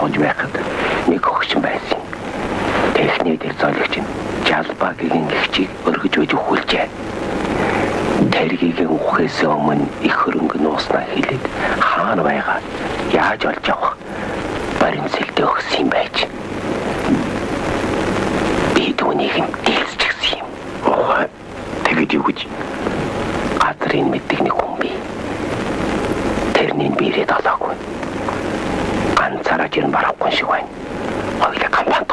сууж байхад нэг хөгшин байсан. Техник дээр зоологч нь Жалбагийн гихчийг өргөж өгж өгүүлжээ. Тэргийн ухээс өмнө их хөрөнгө нууснаа хэлээд хаана байгаа яаж олж авах баримтсэлтэй өгсөн юм байж. Би түүнийг дэлсчихсэн юм. Тэгэд юу гэж газрын мэддэг нэг хүн бий. Тэрний бирэд олоогүй. Ганцаараа жирэн барахгүй шиг байна. Хоёлаа компанид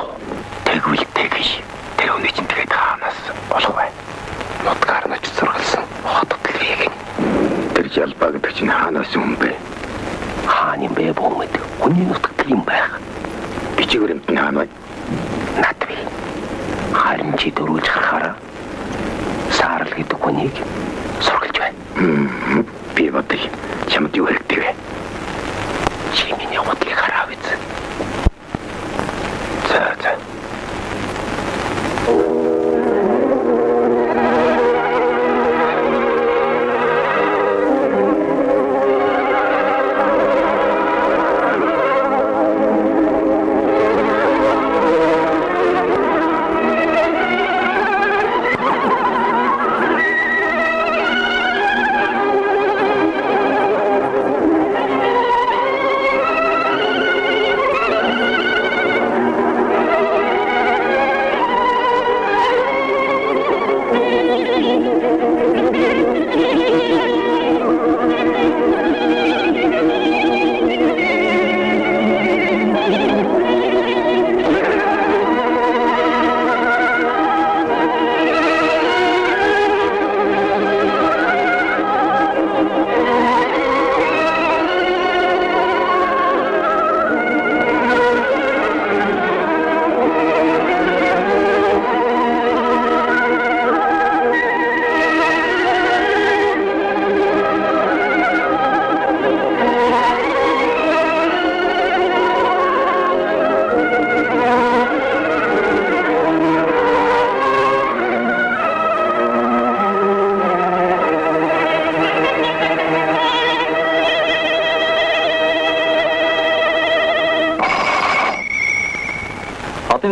тэгвэл тэгш. Тэр хүний чинь тэгээд хаанаас болох вэ? Нутгаар нь ч зургалсан хотод л вийг. Тэр Жалбаа гэдэг чинь хаанаас юм бэ? Хаан юм бэ бомд? Хүний нутагт юм байх. Бичгээр юм хаана? Над би. Харин чи дөрүүлж харахаараа Саарл гэдэг хүнийг сургалж байна. Би бодъё. Чамд юу хэрэгтэй вэ? Чи миний бодлыг хараа биз? За.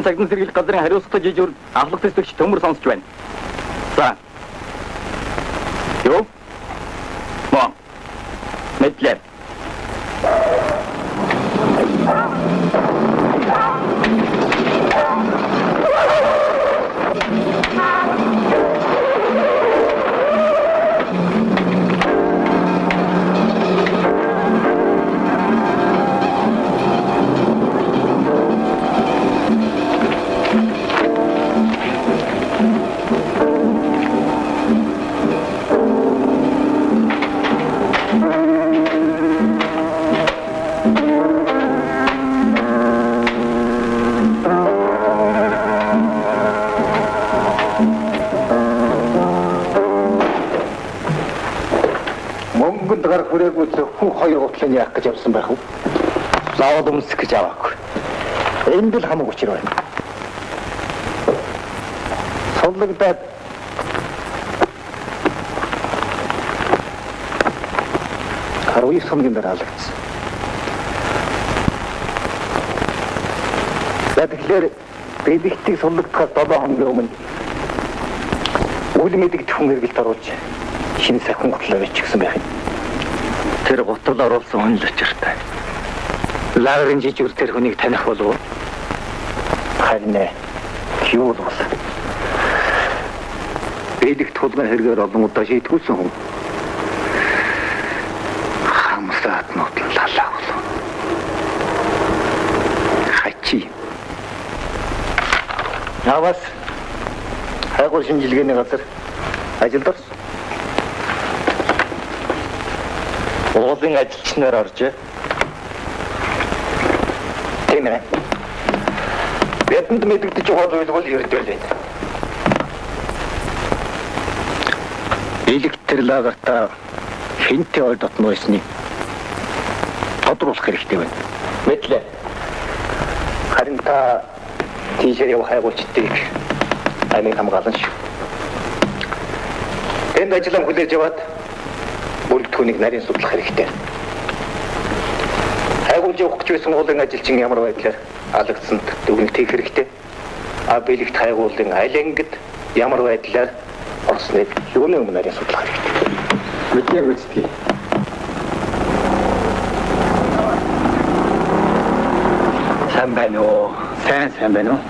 Цагдан сэргийлэх газрын хариуцлагатай жижигүр авлага төсөлч төмөр сонсч байна. За. Юу? Мөн. Мэдлээ. Яах гэж явсан байх вэ? Заавал өмсөх гэж аваагүй. Энд л хамаагүй учир байна. Сонлогдоод харуй сумгийн дараалагдсан. Тэгэхээр бидэгтийг сонлогдоход 7 хоногийн өмнө үл мэдэгдэх хүн хэрэгэлд оруулж шинэ сахин готлоо бичсэн байх юм. Тэр гутал оруулсан хүн л очиртай. Лагерын жижигүр тэр хүнийг таних болов уу? Харин юу бол? Бэлэгт тулгын хэрэгээр олон удаа шийтгүүлсэн хүн. Хамсаад нотлалаа болов. Хачи. Навас хайгуул шинжилгээний газар ажилд орсон. Уулын ажилчнаар орж. Тийм ээ. Бидэнд мэдэгдэж байгаа зүйл бол ердөө л байна. Электролагерта хинтээ ой дотно байсныг тодруулах хэрэгтэй байна. Мэдлээ. Харин та тийшээ явах хайгуулчдыг амийг хамгаална шүү. Энд ажиллан хүлээж яваад бүрдхүүнийг нарийн судлах хэрэгтэй. Байгуулж явах гэж байсан уулын ажилчин ямар байдлаар алагдсанд дүгнэлт хийх хэрэгтэй. Бэлэгт хайгуулын аль ангид ямар байдлаар орсныг юуны өмнө нарийн судлах хэрэгтэй. Мэдээ үздэй. Сайн байна уу? Сайн байна уу?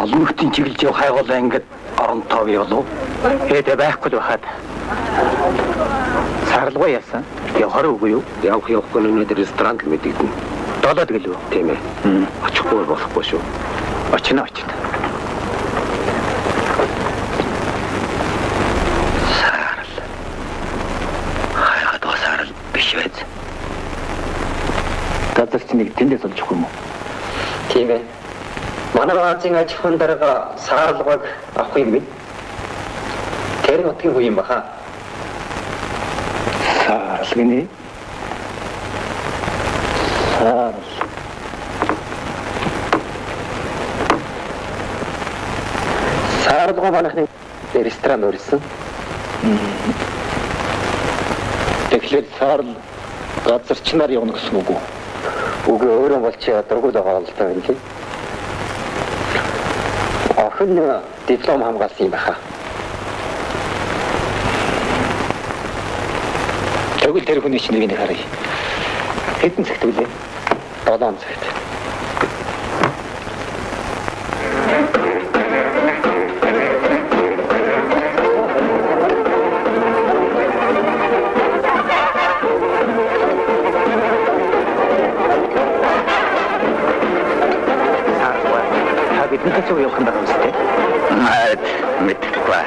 Олон нийтийн чиглэж явах хайгуулын ангид оронтоо бий болов. Хэдэ байхгүй л бахад. Сарлгаа яасан? Явахаар үгүй юу? Явахгүй өнөөдөр ресторанд л мэдэгдэн. Долоод гэлөө. Тийм ээ. Очихгүй болохгүй шүү. Очно. Сарл. Хайгаад сарл биш байц. Газар чинь тэндээс олж өгөх юм уу? Тийм ээ. Манай баазын аж ахуйн дарга саарлгыг авахгүй гэв. Тэр нутгийн хүү юм баха. Сарл гинэ. Саарлгоо манайхны ресторан өрсөн. Тэгэхээр сарл газарчнаар явна гэсэн үг үү? Үгүй өөрөө болчих дургуул байгаа л даа юм. Охин диплом хамгаалсан юм баха. Тэгвэл тэр хүний чинь нэг харъя. Хэдэн цагт үлээ? 7 цагт. Бидний хэцүү явах юм байна үстэй. Мэдхгүй.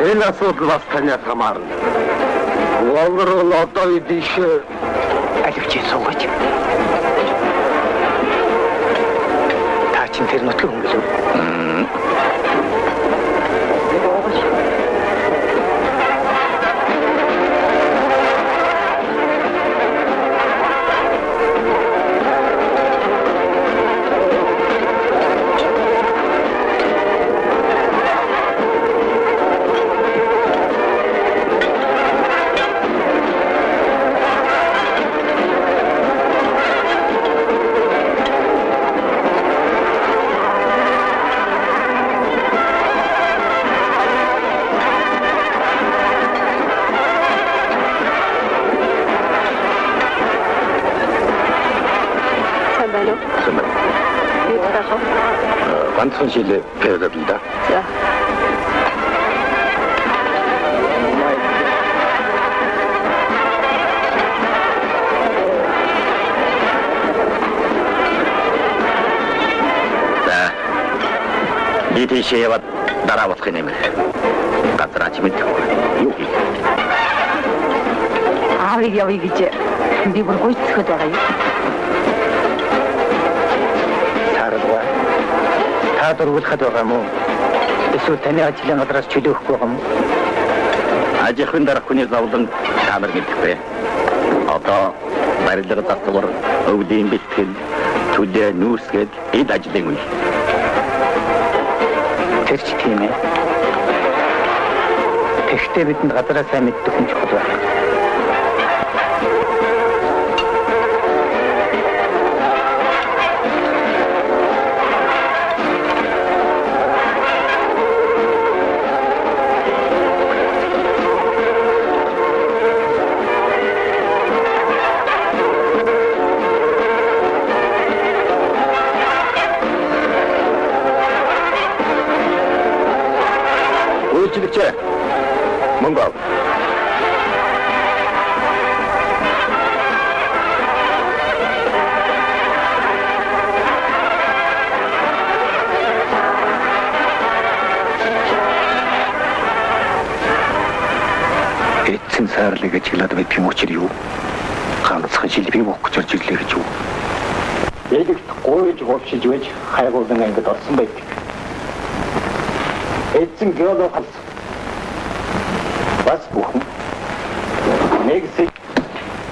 Энэ асуудал бас таньд хамаарна. Overall одоо идиш Аливч суугаач. Та чинь тэр нутгийн хүн гэлөө. ганцхан шилээ передабилда. За. Дитишээ яваад дараа болох юм. Газраач мэдхгүй. Юу хийх? Аавыг явъя гэж би бүр гүйцэхэд байгаа юм. Саарлгаа. Та дургуулахад байгаа юм уу? Эсвэл таны ажлын газраас чөлөөхгүй байгаа юм уу? Аж ахуйн дарга хүний зовлон таамаг мэдхгүй. Одоо барилга засвар, өвлийн бэлтгэл, төлөө нүүрсгээд эд ажлын үе. Тэр ч тийм ээ. Тэгэхдээ бидэнд газараа сайн мэддэг хүн чухал байна. Үйлчлэгч мөнгө ав. Эцэн саарлыг ажиглаад байдаг юм учир юу? Ганцхан шилбэг бохож орж ирлээ гэж юу? Эдгт гойж говшиж байж хайгуулсан ангид орсон байдаг. Эцэн геолог болсон. Бас бүхэн нэгсэг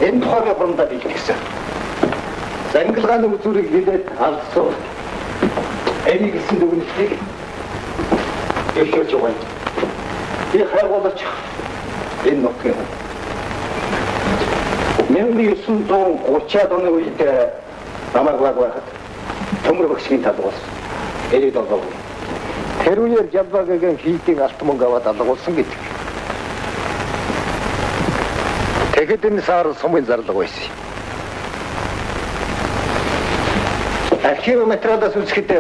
энэ тухайг хурмдаа бэлтгэсэн. Зангилгааны үзүүрийг хилээд алдсан. Энийг гисэн дүгнэлтийг өвчөрч байгаа юм. Би хайгуулж энэ нутгийн 1930-аад оны үед намайг байхад төмөр багшийн талд болсон. Эрийг долгоо. Тэр үеэр Жалбагагийн хийдийн алт мөнгө аваад алгуулсан гэдэг. Тэгэхэд энэ сар сумын зарлага байсан. Архив материалаас үзэхэд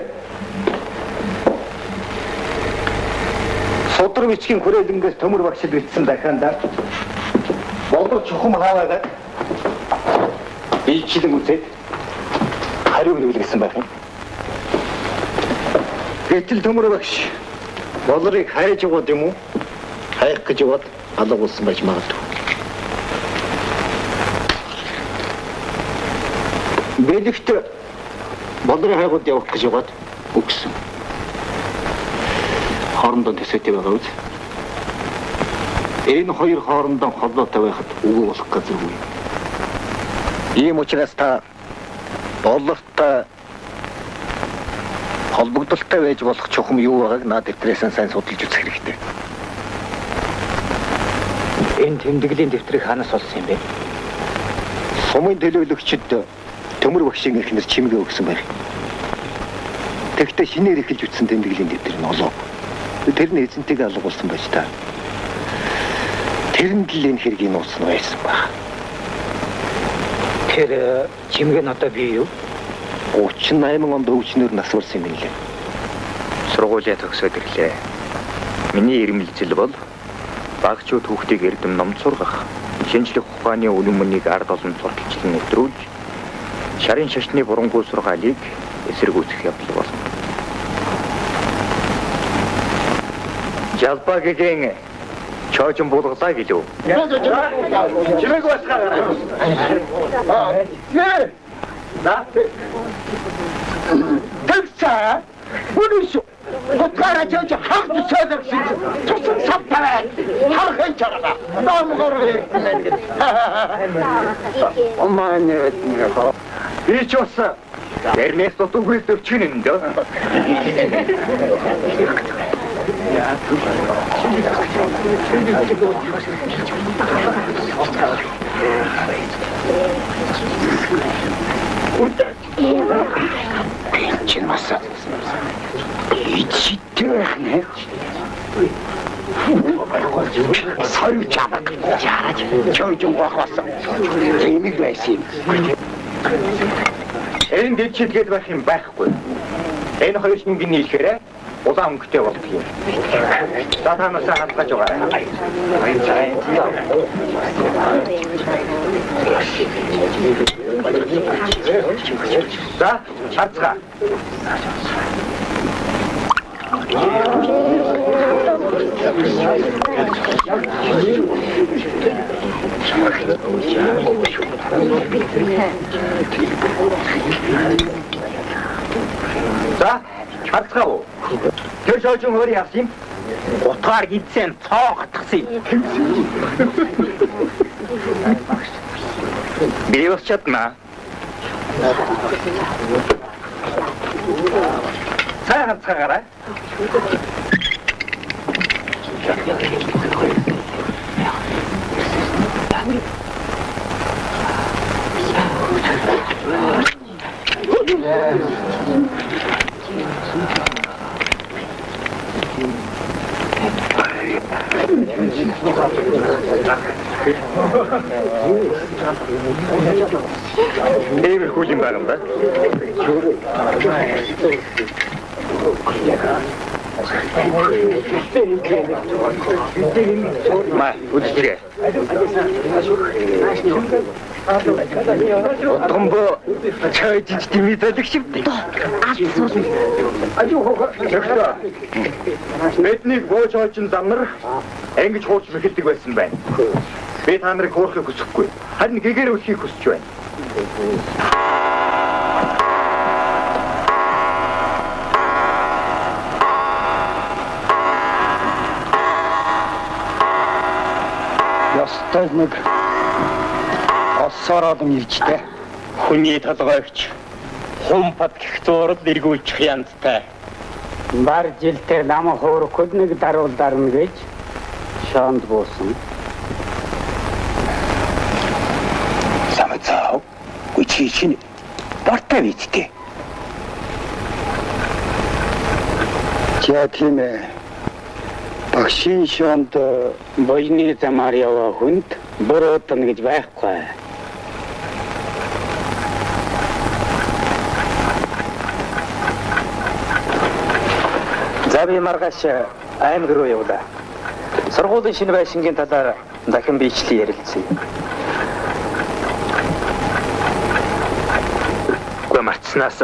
Судар бичгийн хүрээлэнгээс төмөр багшид бичсэн дахиандаа болдор чухам хаваагаад ийчлэн үзээд хариу өгүүлсэн байх юм. Гэтэл төмөр багш болрыг хайж яваад юм уу? Хайх гэж яваад алга болсон байж магадгүй. Бэлэгт болрыг хайгууд явах гэж яваад өгсөн. Хоорондоо төсөөтэй байгаа үз. Энэ хоёр хоорондоо холбоотой байхад үгүй болох газаргүй. Ийм учраас та болортой холбогдолтой байж болох чухам юу байгааг наад дэвтрээс сайн судалж үзэх хэрэгтэй. Энэ тэмдэглэлийн дэвтрийг ханаас олсон юм бэ? Сумын төлөөлөгчд төмөр багшийн эхнэр чимгээ өгсөн байх. Тэгэхдээ шинээр эхэлж үтсэн тэмдэглэлийн дэвтэр нь олоо. Тэр нь эзэнтэйг алгуулсан байж та. Тэрэнд л энэ хэргийг нууцсан байсан ба. Тэр чимгээ нь одоо бий юу? 38 онд өвчнөр нас болсон юм лээ. Сургуулиа төгсөөд ирлээ. Миний ирмэлзэл бол багчууд хүүхдийг эрдэм ном сургах, шинжлэх ухааны үнэн мөнийг ард олон сурталчлан нэвтрүүлж, шарын шашны бурангүй сургаалыг эсэргүүцэх явдал болно. Жалбагагийн чоожин булгалаа гэлөө. Чимээг басгаа. Тэгсаа бүнүш гутгаараа чож хагд сөөдөрсөн тусан савтараа харахын чараа наамгорыг омаанет нөхөө би ч бас тэрнээс тутгүй төвчин юм дөө. Чин маса. Ичтэй. Сая чамаг яараж чойжон гохосон. Тэмиг байсан. Энэ дэвчилгээд байх юм байхгүй. Энэ хоёр шингийн нийлэхээр улаан өнгөтэй болдог юм. За та нас хандгаж байгаа. За харцгаа. За харцгаа. Тэр шоожин хөр яасан юм? Утгаар гидсэн цоогдсон юм. Би бас чадна. Сайн харцгаараа. Эвэр хүлэн байгаа юм ба. Ма, үдчээ. Отгомбо чойж димитэлэг шивтэй. Бидний гоож очин замнар ингэж хууч мэхэлдэг байсан байна. Би та нарыг хуурахыг хүсэхгүй. Харин гэгээр өлхийг хүсэж байна. Ястай нэг осороод иржтэй. Хүний толгойч хумпад гих зураг эргүүлчих янзтай. Бар жилдээ нам хуурахд нэг даруул дарна гэж шаанд буусан. Самцаа. Үчи чинь дортой вичтэй. За тийм ээ. Багшийн шаанд бойны замаар яваа хүнд буруудна гэж байхгүй. За би маргааш аймаг руу явлаа. Сургуулийн шинэ байшингийн талаар дахин бичлэн ярилцъя. Гүн марцснаас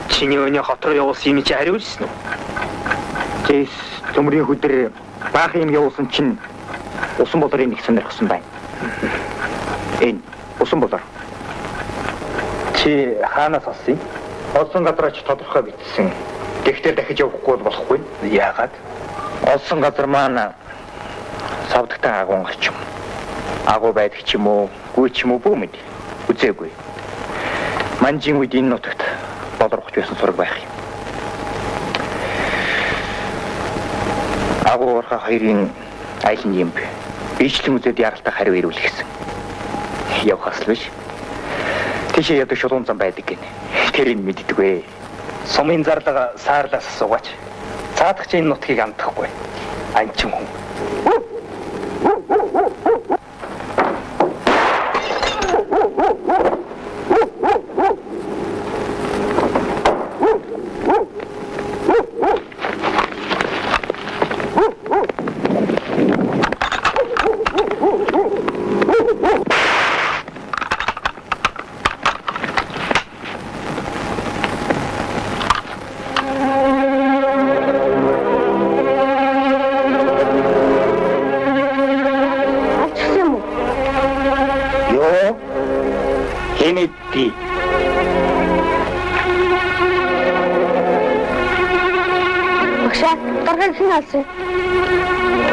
чиний өний хот руу явуулсан юм чи хариулсан уу? Тэс төмрийн хөдөр баах юм явуулсан чинь усан болорын нэг сонирхсан байна. Энэ усан болор. Чи хаанаас олсон? Олсон газраач тодорхой бичсэн. Гэхдээ дахиж явахгүй болохгүй. Яагаад? Олсон газар маань савдагтай агуун гарч юм. Агуу байдаг ч юм уу, гүй ч юм уу бүү мэд. Үзээгүй. Манжин үед энэ нутагт болоргоч байсан сураг байх юм. Агуу урхаа хоёрын айлын юм бэ. Бичлэн үзээд яралтай хариу ирүүл гэсэн. Явхаас л биш. Тийшээ ядаг шулуун зам байдаг гинэ. Тэрийг мэддэг вэ. Сумын зарлага саарлаас суугач. Цаадах чинь нутгийг амтахгүй. Анчин хүн.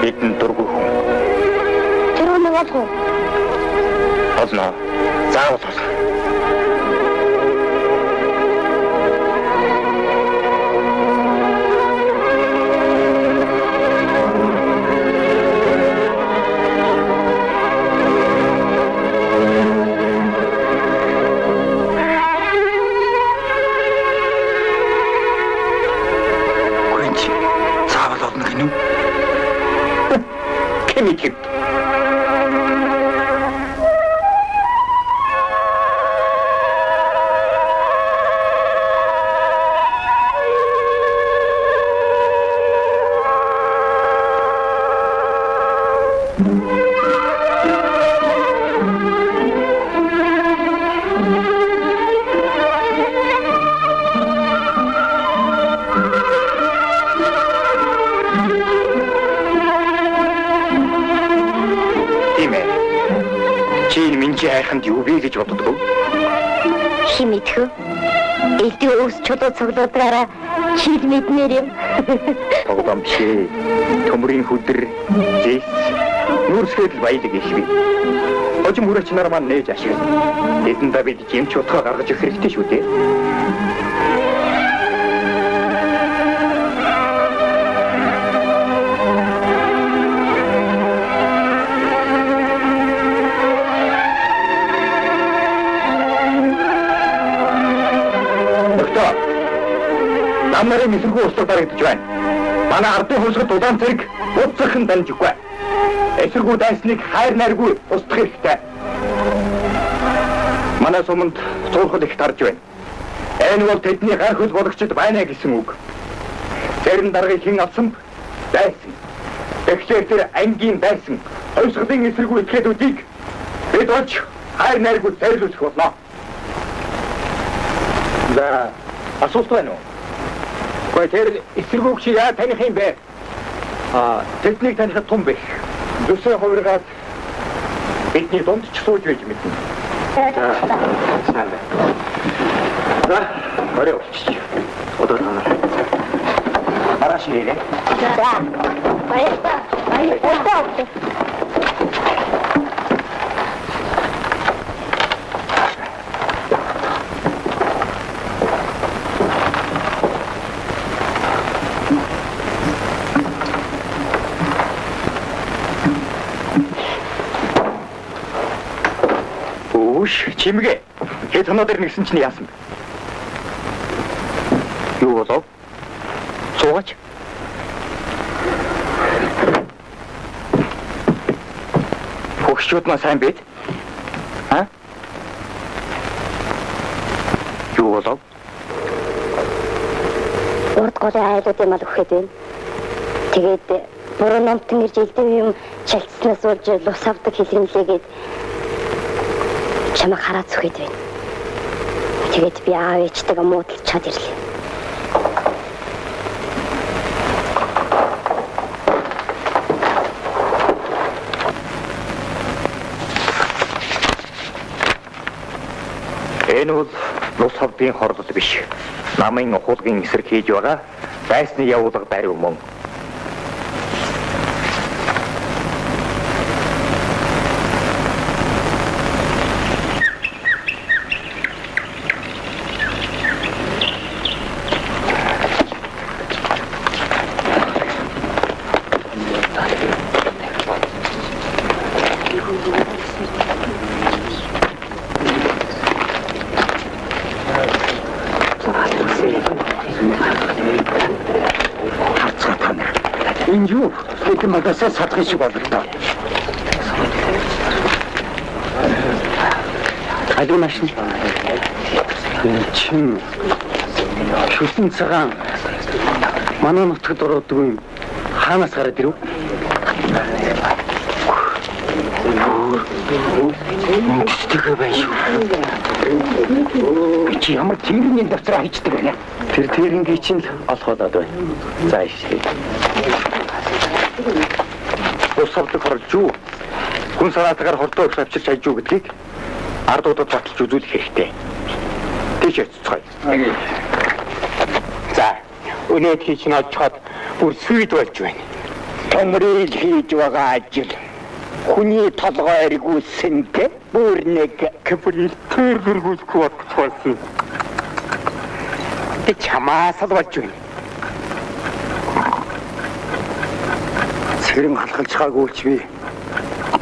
Бидэн дургүй хүн. Тэр нэг олох. Олно. Заавал олно. Юу би гэж боддог. Химэдхүү. Элдээ өс чулуу цуглуулаараа чил мэднэр юм. Тоглоом чи төмрийн хөдөр зэс нүрсгээд баялаг их би. Хожим хүрээч нар маань нээж ашиг. Эдэндээ бид жимч утгаа гаргаж өгөх хэрэгтэй шүү дээ. Намрын мэсэргүй устдал дарагдж байна. Манай ардын хөлсгөд удаан цэрэг уцсахын дамжиггүй. Эсэргүү дайсныг хайр найргүй устдах хэрэгтэй. Манай суманд цуурхал их тарж байна. Энэ бол тэдний гар хөл болгочд байна гэсэн үг. Зарим даргыг хэн авсан? Дайсан. Тэгэхээр тэр ангийн дайсан хөлсгөдийн эсэргүү этгээдүүдийг бид олж хайр найргүй зайлуулах болно. За, асуулт байна уу? Тэр эсэргүүг чи яа таних юм бэ? Тэднийг танихад тун байх. Зүсээ хувиргаад бидний дунд ч сууж байж мэднэ. За. Орой болчих. Одоо танаа. Маргааш ирээ. За. Баярлалаа. биш. Чимгээ. Хэд хоноод ирнэсэн чинь яасан бэ? Юу болов? Суугач. Хөгшчүүд маа сайн байд? А? Юу болов? Урд голын айлууд юм ал өгөхэд байна. Тэгээд буруу номтон ирж элдэв юм чалцснаас болж лус авдаг хэлгэнлээгээд чамайг хараад зүхэд байна. Тэгээд би аав ээжтэйгээ муудалж чад ирлээ. Энэ бол лус авдгийн хорлол биш. Намын хулгын эсрэг хийж байгаа байсны явуулга барив мөн. Энэ юу? Хэдэн магасаа садхын шиг боллоо. Алуу машин. Энэ чин шүтэн цагаан манай нутагт ороод юм. Хаанаас гараад ирв? Үндэстэйгээ байна шүү. Чи ямар тэнгэрийн давцраа хийдэг байна? Тэр тэрнгийн чинь л олоход байна. За ишээ. Ус авдаг хорлож юу? Хүн санаатаар хордоо их авчирч хайж юу гэдгийг ардуудад баталж үзүүлэх хэрэгтэй. Тийш яццгаая. За, өнөөдөр чинь очиход бүр сүйд болж байна. Төмрийг хийж байгаа ажил. Хүний толгой эргүүлсэнтэй бүр нэг каприл тэргүүлэхгүй болсон. Тэ чамаас л болж байна. Цэрэн халахж байгаагүй ч би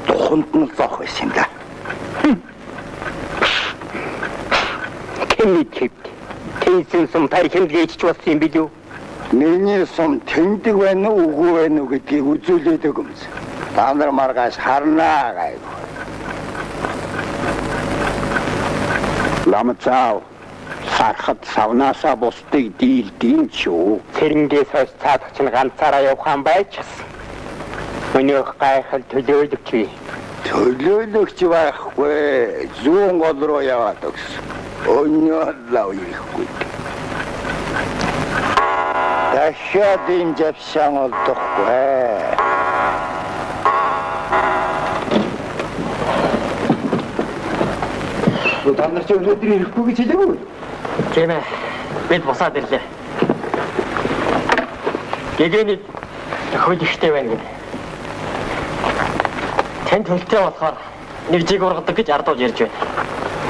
туханд нь зоох байсан юм да. Тэний тэнцэн сум тархинд лээч болсон юм билүү? Миний сум тэндэг байна уу үгүй байна уу гэдгийг үзүүлээд өгөмс. Та нар маргааш харнаа гайгүй. Ламцаа сархад савнаасаа бусдыг дийлдэм ч юу. Тэрэнгээс хойш цаадах чинь ганцаараа явах юм байж. Өнөөх гайхал төлөөлөгч бий. Төлөөлөгч байхгүй. Зүүн гол руу яваад өгсөн. Өнөө лав ирэхгүй. Дахиад энэ жавшаан олдохгүй. Та нар ч өнөөдөр ирэхгүй гэж хэлээгүй. Тийм ээ. Бид босаад ирлээ. Гэгэний хөлөгтэй байна гэнэ. Тэн төлтэй болохоор нэг жиг ургадаг гэж ардууд ярьж байна.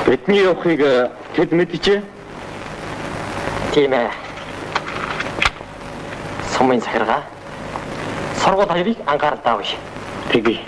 Бидний явахыг тэд мэдчихэ. Тийм ээ. Сумын захиргаа сургууль хоёрыг анхаарал таавш. Тэгье.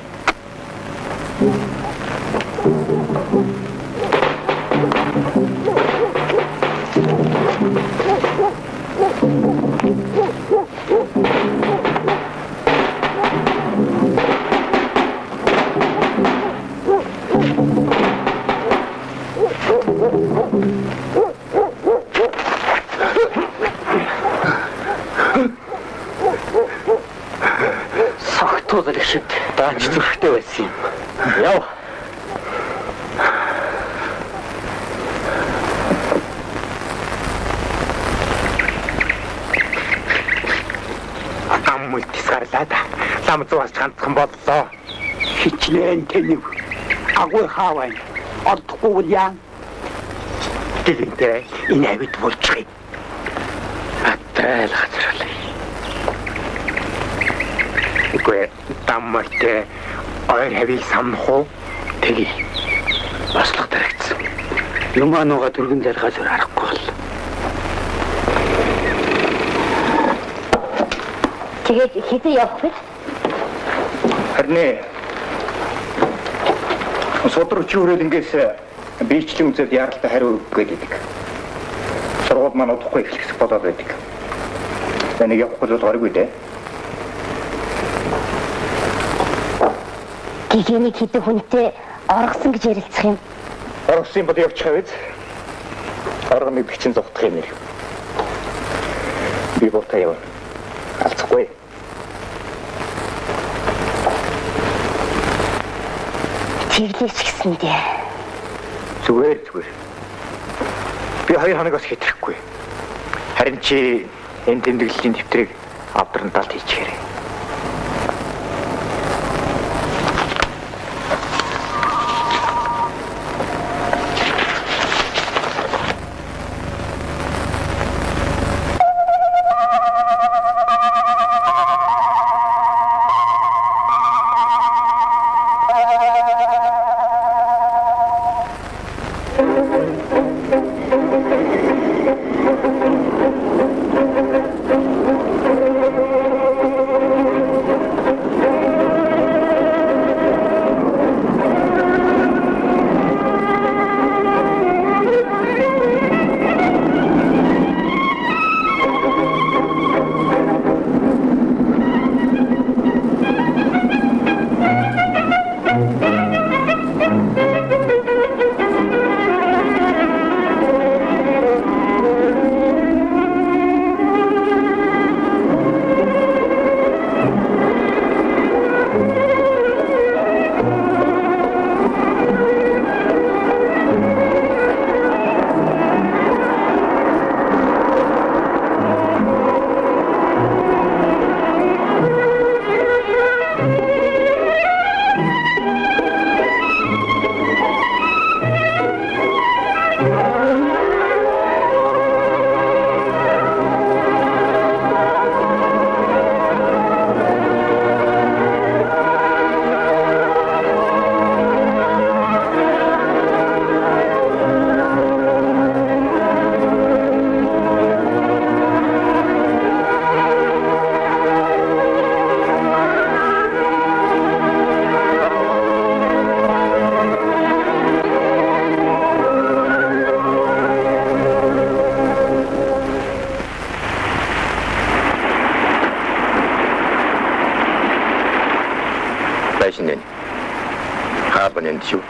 Согтууд л шиг даач зүрхтэй байсан юм. Яв. Аммул тисгарлаа да. Лам зуус ганцхан боллоо. Хичнээн тэнэг. Агуу хаавай. Ордохгүй яа. Тэгэнтэй инэвэд болчихъя. Атаал хацралаа. Үгүй таммарт ойр хавийг самнах уу? Тэгье. Бослого таригдсан. Юманууга түргэн залгаас харахгүй бол. Тэгээд хэдэн явах вэ? Харин судрагч өрөөл ингээс биечлэн үзэл яралтай хариу өгөх гэдэг. Сургууль маань удахгүй эхлэх болоод байдаг. Энийг явахгүй л гаргүй дээ. Гэгэнийг хэдэн хүнтэй оргосон гэж ярилцах юм. Оргосон бол явчих байв. Оргоныг бичин зогтох юм нэр. Би болтой явна. Алцахгүй. Тэглэж гисэндээ. Зүгээр. Би 2 хоногоос хэтрэхгүй. Харин чи энэ тэмдэглэлийн дэвтрийг авдран талд хийчихээрэй. байшин хаалбан энэ шүү.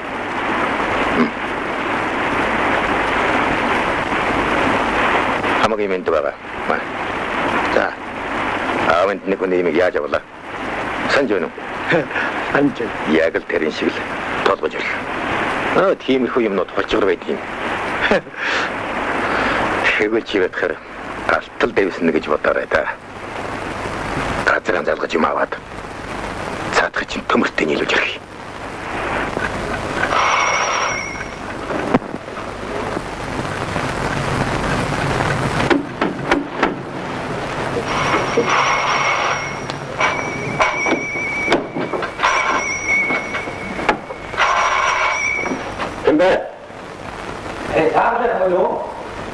Хамаагийн мэнд байгаа. За. Аавын нэг хүн имийг яаж авлаа? Санж байна уу? Санж. Яг л тэрэн шиг л толгож ирлээ. Тиймэрхүү юмнууд холчгор байдаг юм. Хэвээ чи байтахаар алтал дэвснэ гэж бодоорой та. Газрын залгаж юм аваад цаадах чинь төмөртэй нийлүүлж ирэх.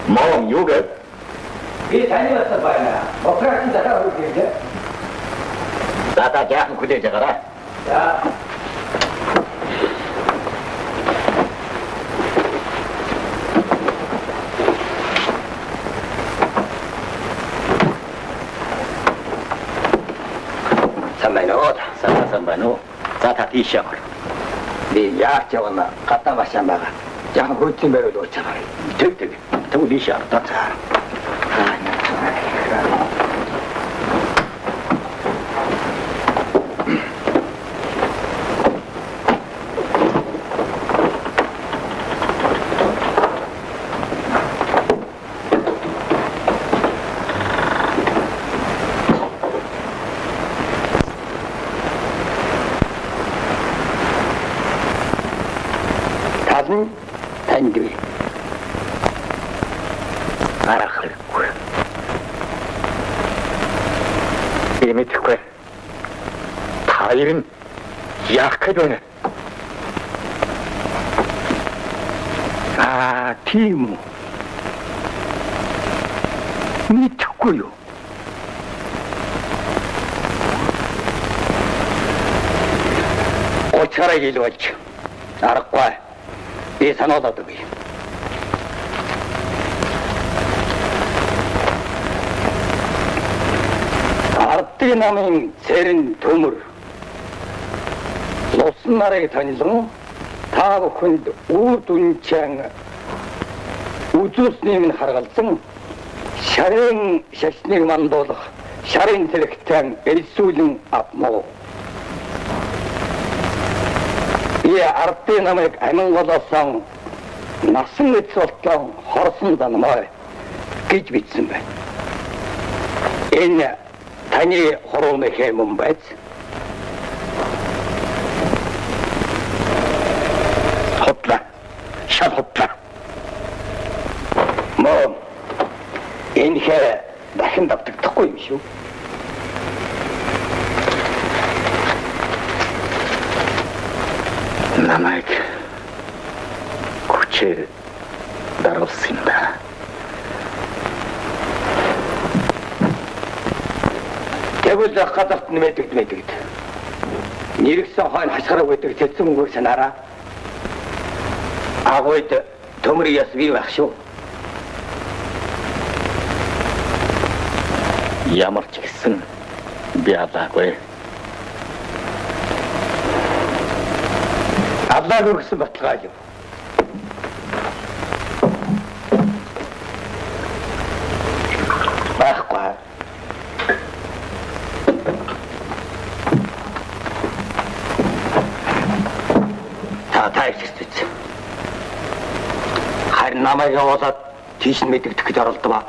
Мам, 요게. 이 다니면서 봐야 오프라신 자가 어디게? 나다 장 그대 자가라. 자. 삼만호. 자다 뒤셔. 네 약적은 갖다 마셔 막아. 장 그쯤 배로 놓잖아. 되게 더 뒤셔. 다 자. 단기 알아흐르고 이미 듣고 다 이른 약하더네 티무 니 듣고요 어쩌라 일로 왔죠 알았고 Би санаалаад өгье. Ардын намын цэрэн төмөр лусан нарыг танилан та бүхэнд үр дүнчэн үзүүлснийг нь харгалзан шарын шашныг мандуулах шарын зэрэгтэн элсүүлэн авмаа. И ардын намыг амин голоосон насан эц болтон хорсон данмаа гэж бичсэн байна. Энэ таны хорооны хэмээн байц. Хотла. Шал хотла. Мөн энэ хэ дахин давтагдахгүй юм шүү. Намайг хүчээр даруулсан юм да. Тэгвэл гадарт нэмэгдэж. Нэргсэн хойно хашгираа байдаг цэцэн өнгөөр санаараа. Агойд төмөр яс бий байх шүү. Ямар ч гэсэн би алаагүй. Аллаа гэсэн баталгаа юм. Байхгүй. Та ихсэж. Харин намайг явуулаад тийш нь мэдэгдэх гэж оролдов.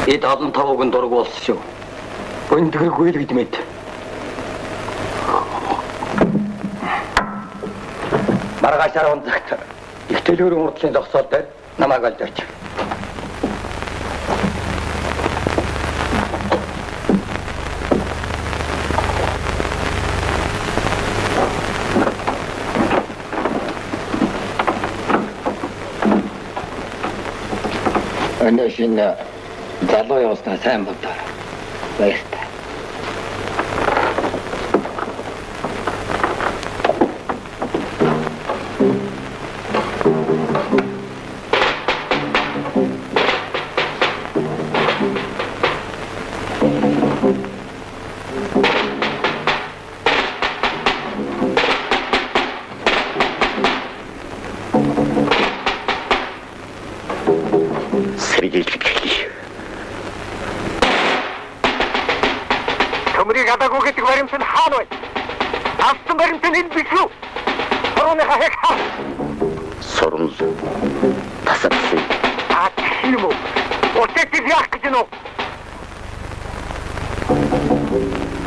Эд олон тавуугийн дург болсон шүү. Өндгөргүй л гэж мэд. Маргаашаар унзагт их төлөөрийн урдлын зогсоол дээр намайг олж оч. Өнөөдөр шинэ залуу явуулснаа сайн болдоо. Баяртай. Төмрийг адаагүй гэдэг баримтанд хаана байна? Авсан баримтанд энэ биш үү? Хорооныхаа хэг хаа? Сорон тасагсан. Тийм үү? Өтөд яах гэж нөө?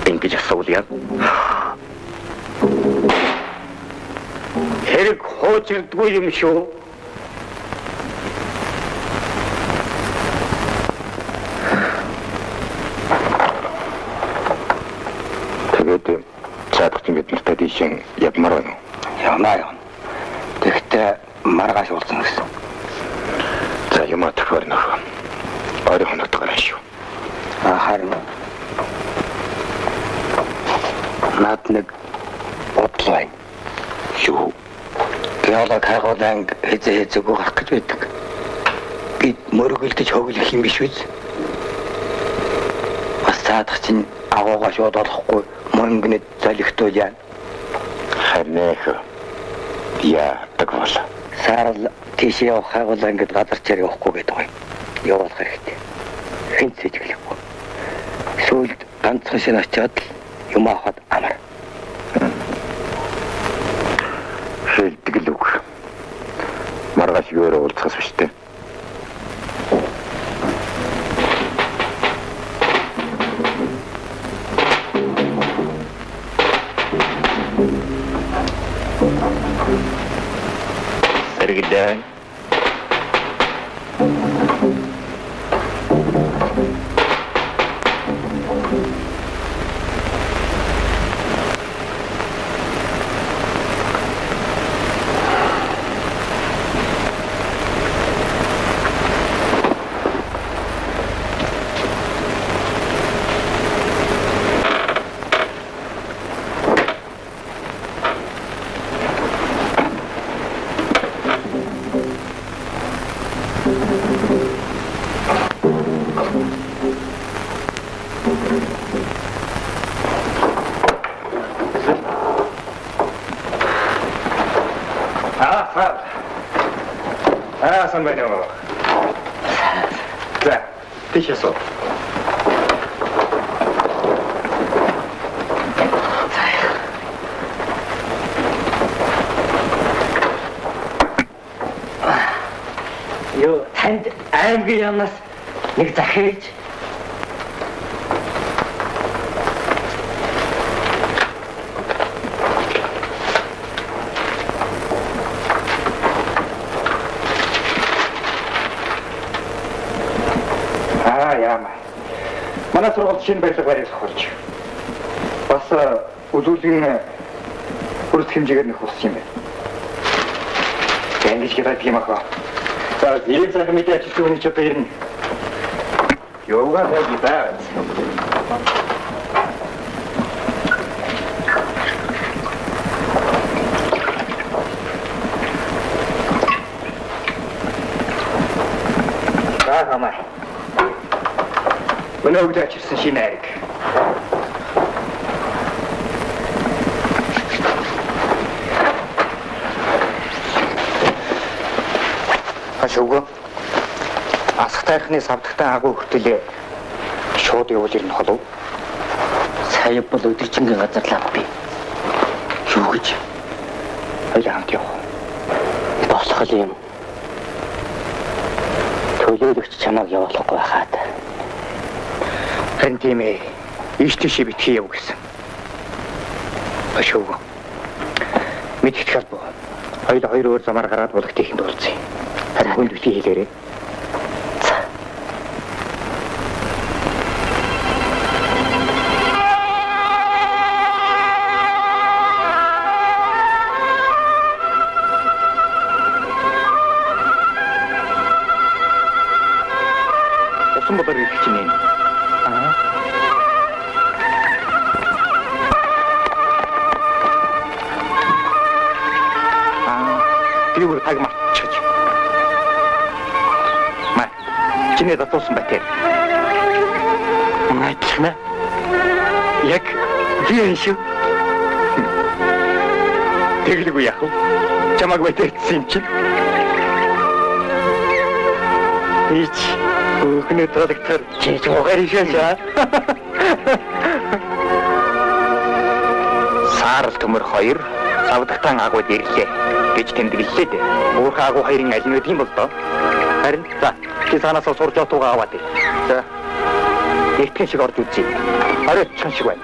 Ингэж асуул яа. Хэрэг хоочирдгүй юм шүү. Цаадах юм гэдэгт тийшэн явмаар байна. Явна. Тэгтээ маргааш уулзсан гэсэн. За юм атгаар нөх. Орой хоногтойгоо шүү. Харин над нэг бодлоо. Шүү. Яалаа хайгуулан хэзээ гарах гэж байдаг. Бид мөргөлдөж хоглох юм биш үү? Бас цаадах чинь агуугаа шууд олохгүй мөнгөнд залхитуу яа. Харнэх яа тагвал. Сарал тийш явах хайгуулаа ингэж газар чир явахгүй гэдэг гоё. Явуулах хэрэгтэй. Хинт сэжиглэхгүй. Сүүлд ганцхан шин очиод юм авахад амар. Хэлдэг л үг. Маргааш өөрөө уулзах биш үү? Сэргэлэн. сан байна уу? За, тийшээсөө. Юу танд аймгийн яамнаас нэг захирч манай сургууль шинэ барилга барих болж. Бас үзүүлэн хүрс хэмжээгээр нөх болсон юм байна. Тэнгиж гэдэг юм аа. За, ирэх цаг мэдээ ажилтны хүний ч одоо ирнэ. Юугаар хийж байна? Хамаа. Өнөөдөр очирсан шинэ айраг. Ашгүй. Асах тайхны савдагтай агуу хөтөлөө шууд явуул ирнэ холов. Сая бол өдөржингийн газар лав би. Юу гэж? Хоёлаа хамт явах. Босхол юм. Төлөөлөгч чамайг явуулахгүй хаад. Харин тийм ээ. Ийш тийшээ битгий яв гэсэн. Ашгүй. Мэдэх албаа. Хоёул хоёр өөр замаар гараад булгт ихэнд болцсон. Харин хүнд битгий хийлээрээ. Усан бодор ирэх чинь. Тэгвэл таг матчиж. Маа. Чиний татуулсан байтер. Найтлахна. Яг тийм шүү. Тэглэгүй яах вэ? Чамаг байтэрсэн юм чинь. Ич өөхнөө трактор чиж угаар ишээсаа. Саарл төмөр 2 савдагтан агууд ирлээ гэж тэмдэглэлээ дээ. Уурхай агуу хоёрын аль нь юм бол доо. Харин за чи санаас сурж отуугаа аваад. За. Ихтгэн шиг орж үзье. Арай чин шиг байна.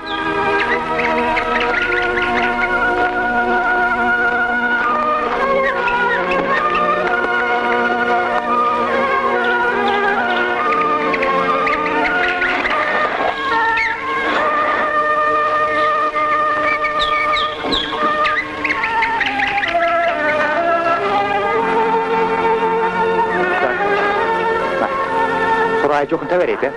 Жоохон тавиарай те.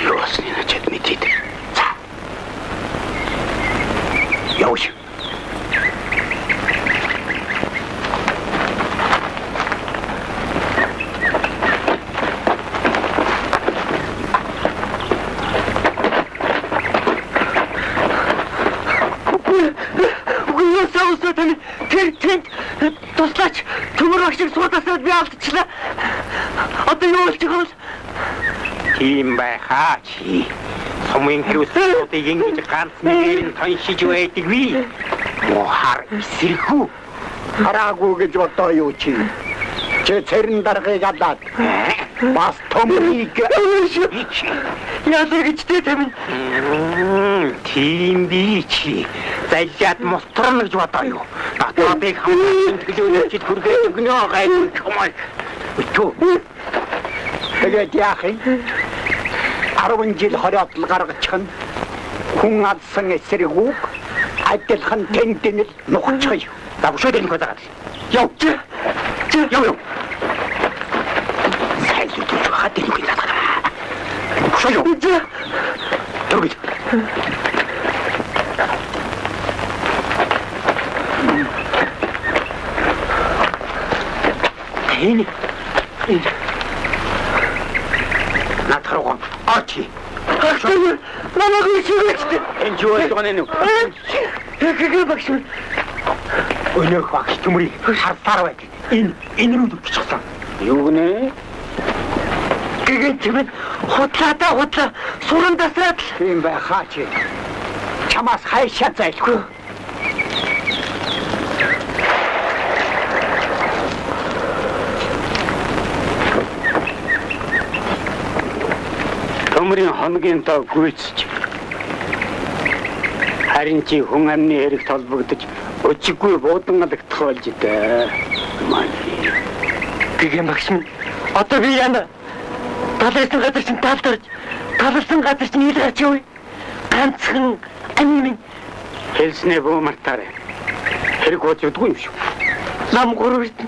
Юу асны начад мэдээд. туслаач. Төмөр багшиг суудасаад би алдчихлаа. Одоо юу болж байгаа вэ? Тийм байхаа чи. Сумын хэрэгслүүдийг ингэж ганц нэгэн тоншиж байдаг би. Мохар эсэрхүү. Хараагүй гэж бодоо юу чи? Чи цэрэн даргыг адаад. Бас төмрийг Яадаг гэж дээ тамин. Тийм би чи. Залиад мултрах гэж бодоо юу? Батуудыг хамгаалсан төлөөлөгчд хүргээд өгнө гайгүй чумаа. Өчөө. тэгээд яах юм? 10 жил хориотл гаргачих нь хүн алсан эсрэгүүг адилхан тэнтэнэл нухчих. Давшаад энэ хөдөөд. Яв. Яв. Сайлж хаад энэ гэж байна. Шоё. Дөрөв. Энэ Натаргон Арчи. Намайг үсгэжтэй. Энэ юу байгаа нэ? Гэгээ багш. Өнөөх багш төмрийг хартаар байг. Энэ рүү дөчсөн. Юу гэнэ? Гэгээ чимэд хутлаа суран дасраад Тийм байхаа чи. Чамаас хайшаа зайлгүй. Төмрийн хоногийн тоо гүйцэж харин чи хүн амны хэрэг толбогдож өчиггүй буудан алагдах болж дээ. гэгээ багш минь. Одоо би яана талсан газар чинь талдорж талсан газар чинь ил гарч явъя. Ганцхан ами минь Хэлснээ бүү мартаарай. Хэрэг болж удгүй юм шүү. нам гурвт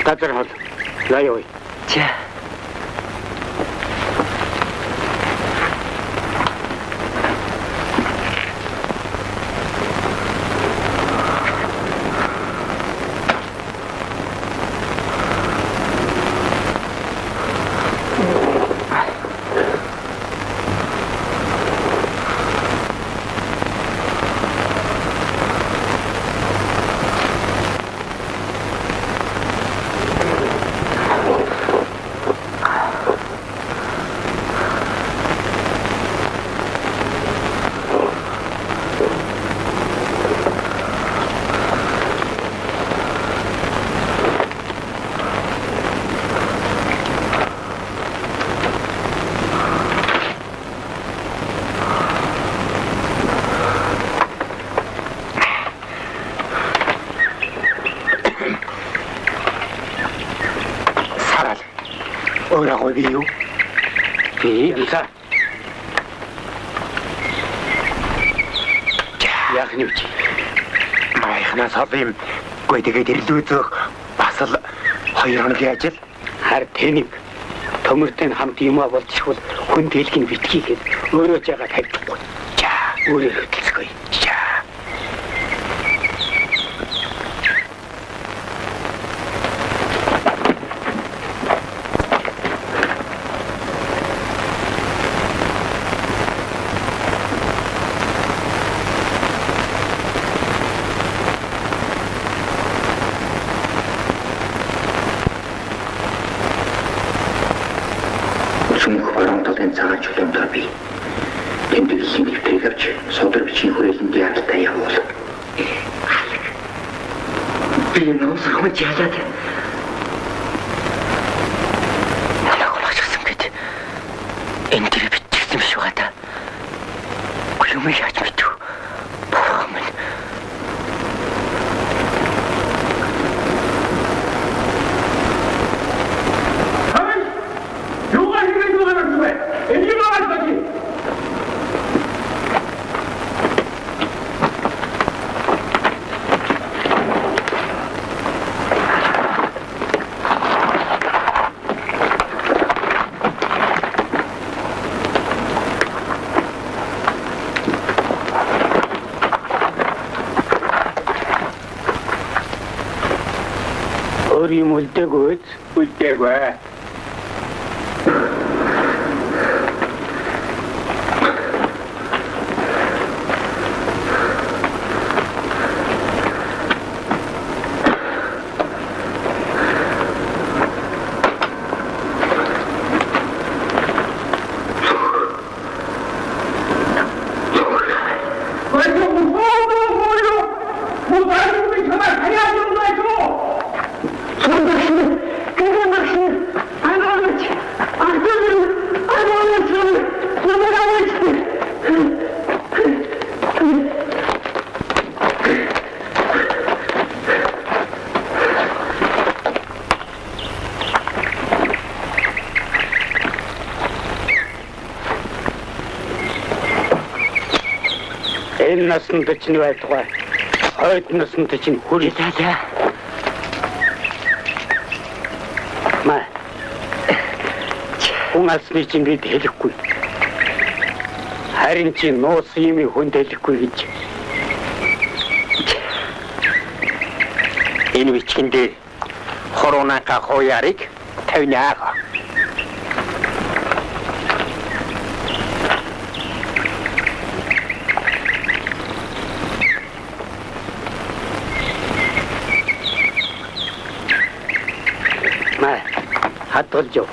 Газар хол. Лаяой. ча. Өөрөө би юу? Би за. Яах нь вэ? Майхнаас хавим гойтэгээд ирлүүзөх бас л 2 хоногийн ажил. Хар тэнийг төмөртэй хамт юмаа болчихвол хүн дэлхийн битгий гээд өөрөө жагаа тавьчихгүй. За, Өөрөө хөдөлсөхгүй. за. Сумх баруунталын цагаан чулуунаар би тэмдэг химиктрийг авч содор бичгийн хүрээлэнд яалтаа явуул. Би нөөс хамт яалаад. Намайг олгочихсон гэж. Энэ дээр бичсэн биш байгаа та. Юм яаж мэдв? Бурхан минь. Өөр юм үлдээгүйц. Үлдээгүй. Энэ наснд чинь байтугай. Хойд наснд чинь хүрээлээ. Маа. Хүн алсны чинь бид хэлэхгүй. Харин чи нуус юм хүнд хэлэхгүй гэж. Энэ бичгэн дээр хоронака хооярыг тавьнаа. Маа, хатгалж яв.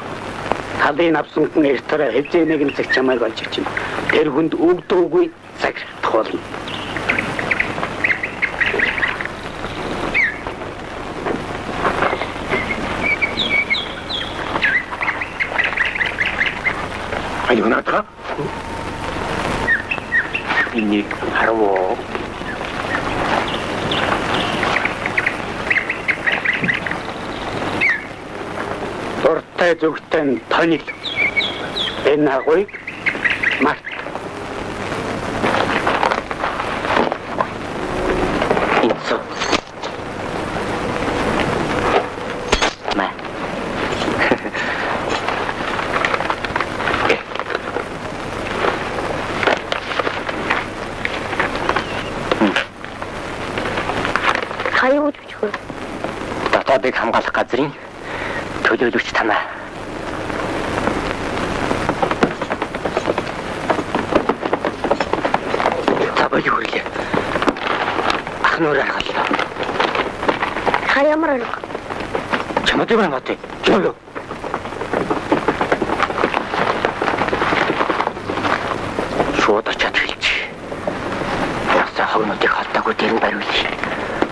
Халын авсан хүн эртээрээ хэзээ нэгэн цаг чамайг олж чинь. Тэр хүнд өгдөөгүй цагт болно. 아니 나타? 이니 하라고. Дуртай зүгтэн тонил. Энэ агуйг март. Инцо. Маа. Хаяа үдчихгүй. Дотоодыг хамгаалах газрын төлөөлөгч танаа. Табай хүрлээ. Ахнуур аргалаа. Хаяа ямар арга? Чамд юм аа тий. Жоо. Шууд очиад хэлж. Ясаа хогнуудыг халтаагүй дээр нь бариулъя.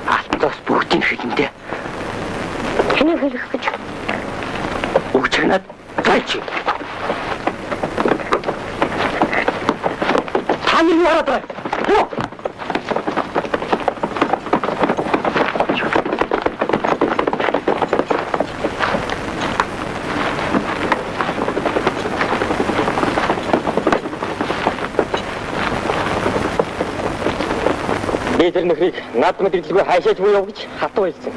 Алтаас бүгдийн хэлэндээ. Хэнийг хэлэх гэж? Үгчнад гайч. Таны яраад. Би тэр нөхрийг над мэдрэлгүй хайшаач буюу гэж хатуу хэлсэн.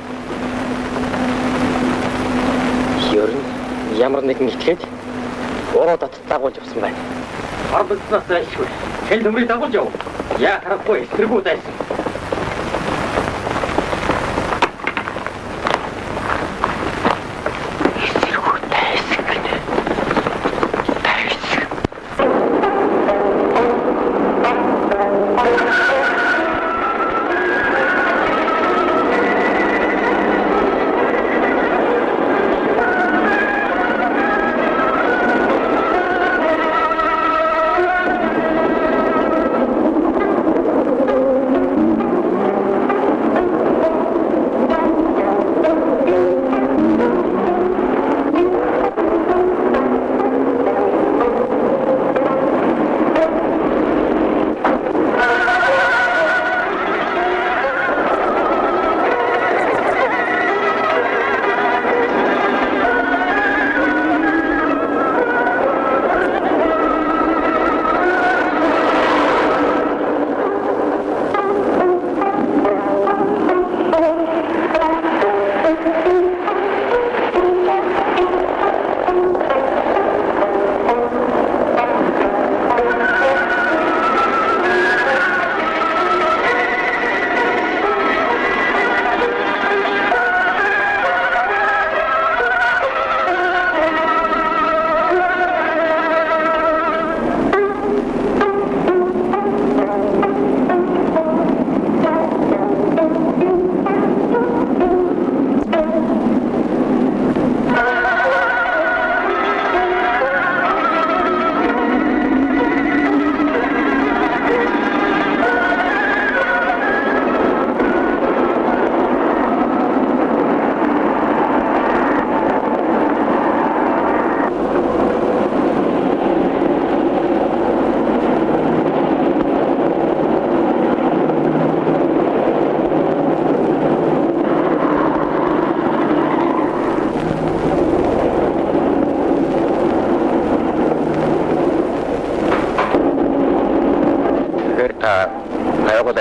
Ер нь ямар нэгэн итгээд уруу татд дагуулж авсан байна. Арбалцнаас айшгүй. Хэн төмрийг дагуулж яв. Яа харахгүй эсрэгүү дайсан.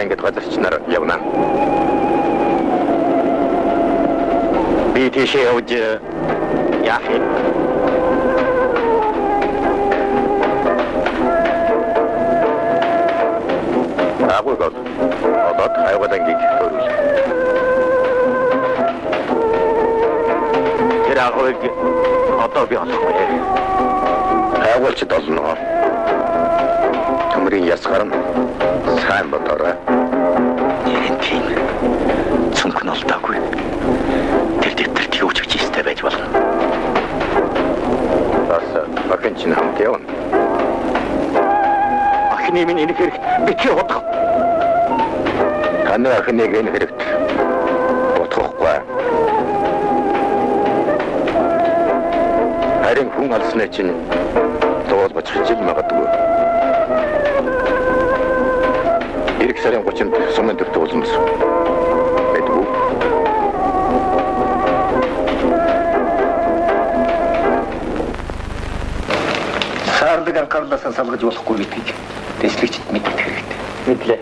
удаа ингэж газарчнаар явна. Би тийшээ явж яах юм? Агуулгал одод хайвадангийг төрүүл. Тэр агуулг одоо би олохгүй. Хайвалч долно. Төмрийн ясгаар нь сайн бодорой. Тийм. Цүнх нь олдоогүй. Тэр дэвтэрт юу ч гэж истэ байж болно. Бас охин чинь хамт явна. Охины минь энэ хэрэг битгий бодох. Таны охиныг энэ хэрэгт бодохгүй. Харин хүн алсны чинь дуул бочих жил магадгүй. Ирэх сарын 30-нд сумын төвд уулзмас. Мэдгүй. Саардаг анхаарлаасаа салгаж болохгүй гэдгийг дэслэгчд мэдэх хэрэгтэй. Мэдлээ.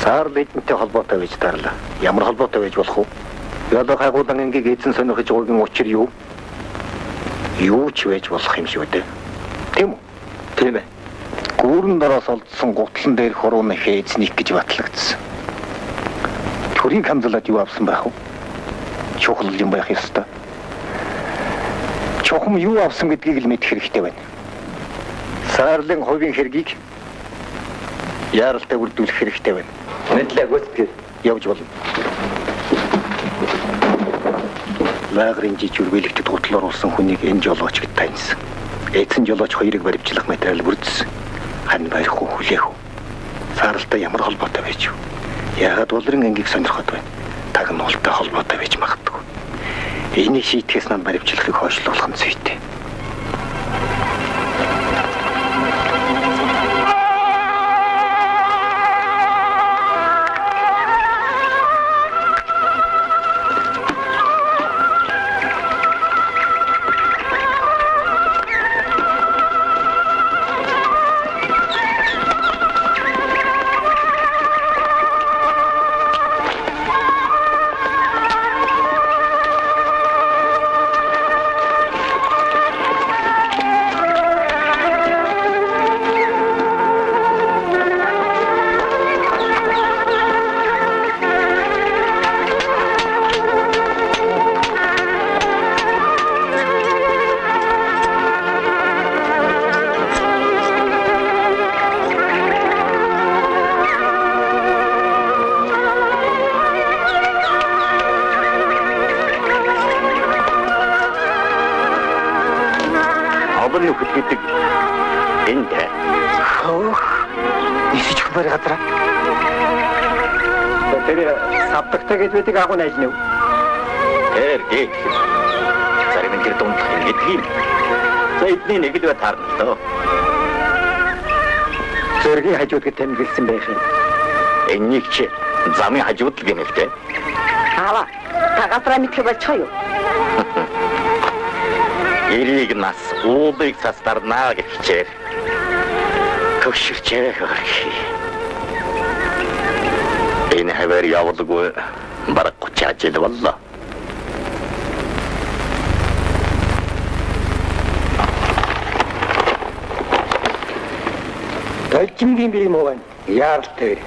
Саар бидэнтэй холбоотой байж тарлаа. Ямар холбоотой байж болох вэ? Ядуу хайгуудан ингийг эзэн сонирхож байгаагийн учир юу? Юу ч байж болох юм шүү дээ. Тийм үү? Тийм ээ. Гүүрэн дороос олдсон гутлан дээр хурууны хээзник гэж батлагдсан. Төрийг хамзалаад юу авсан байх вэ? Чухал юм байх ёстой. Чухам юу авсан гэдгийг л мэдэх хэрэгтэй байна. Саарлын хувийн хэргийг яаралтай үрдүүлэх хэрэгтэй байна. Мэдлээ гүйцэтгэл. Явж болно. Лагрын жижигвэлэгтэд гутал оруулсан хүнийг энэ жолооч гэж таньсан. Эцэн жолооч хоёрыг баримтлах материал бүрдсэн. Хан барих уу хүлээх үү? Саарлтай ямар холбоотой байж вэ? Яагаад улрын ангийг сонирхоод байна? Тагнуултай холбоотой байж магадгүй. Энийг шийтгэс нам баримтлахыг хойшлуулах нь зүйтэй. Агуу найз нэв. Эргээд. Зарим нь тэр дунд гэдэг юм. За эдний нэг л таарна тоо. Зэргийн хажуудад тэмдэглэсэн байх юм. Энийг чи замын хажууд л гэмэлтэй. Ава, та газраа мэдлэг болчихоо юу? Эрийг нас уулыг цастарнаа гэж хичээл. Төвширчээ хөрхи. Энэ хавар явуулгүй бараг 30 жил боллоо. Тайчингийн бие муу яаралтай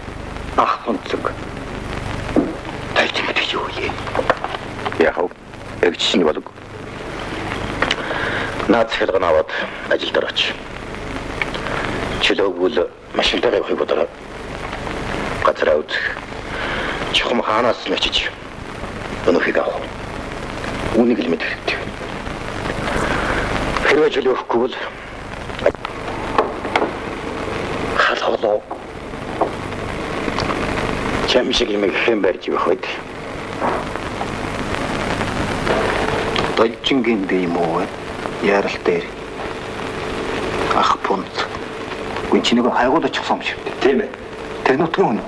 ах онцог. Тайчин гэж юу юм? Яг эгчний болог. Наад хэлгэн аваад ажил дээр оч. Чөлөөгөл машинтаа явахыг бодлоо. Газар авд. Чухам хаанаас нь очиж өнөхийг авах. Үнийг л мэдэх хэрэгтэй. Хэрвээ чөлөөхгүй бол халахлоо. Чамшиг юм хэм барьж явах үед. Тайчингийн бие муу яаралтай ах пунт. Гүнчнийг хайгууд очихсан юм шиг. Тийм ээ. Тэр нутгийн хүн.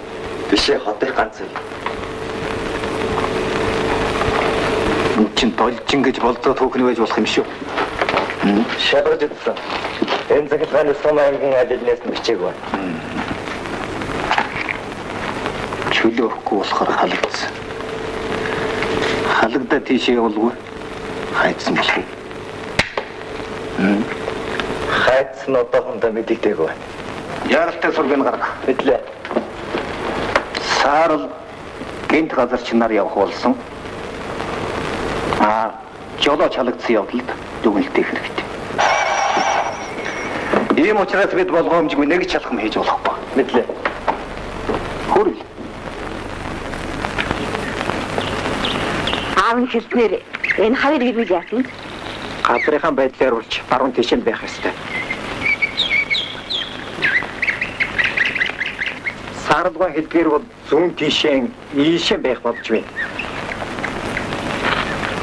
Бишээ хотын ганц л. Чин толжин гэж болзоо түүхний байж болох юм шүү. Шабарж идсэн. Энэ цагт ганц сум аймгийн ажлынаас бичээг байна. төлөө өгөхгүй болохоор халагдсан. Халагдаа тийшээ явуулгүй хайцсан биш үү? Хайц нь одоохондоо мэдэгдээг байна. Яралтай сургын гарга. Мэдлээ. Саарл гэнт газар чинаар явах болсон. Жолооч халагдсан явдалд дүгнэлтээ хэрэгтэй. Ийм учраас бид болгоомжгүй нэг ч алхам хийж болохгүй. Мэдлээ. Хүрэл. Аав нь хэлснээр энэ хавар ирвэл яатна? Газрынхаа байдлаар урьж баруун тишэнд байх ёстой. Саардган хэлдгээр бол зүүн тишээ ийшээ байх болж байна.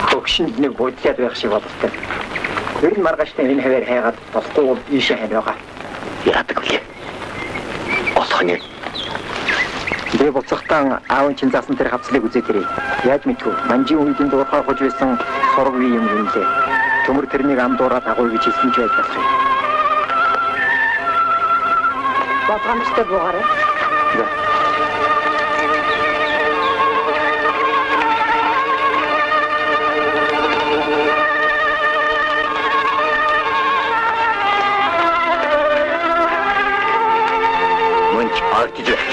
Хөгшинд нэг бодлоод байх шиг бололтой. Тэр нь маргааштай энэ хавар хайгаад болохгүй бол ийшээ хань байгаа. Яадаг вэ? Олхоны. Би буцахтаа аавын чин заасан тэр хавцлыг үзээд ирээ. Яаж мэдгүй. Манжи үндийн дуурхай хож байсан сураг үе юм гинлээ. Төмөр тэрнийг амдуураад агуу гэж хэлсэн ч байж болох юм. Бодгомжтой буугаарай. Мөнч артиж байна.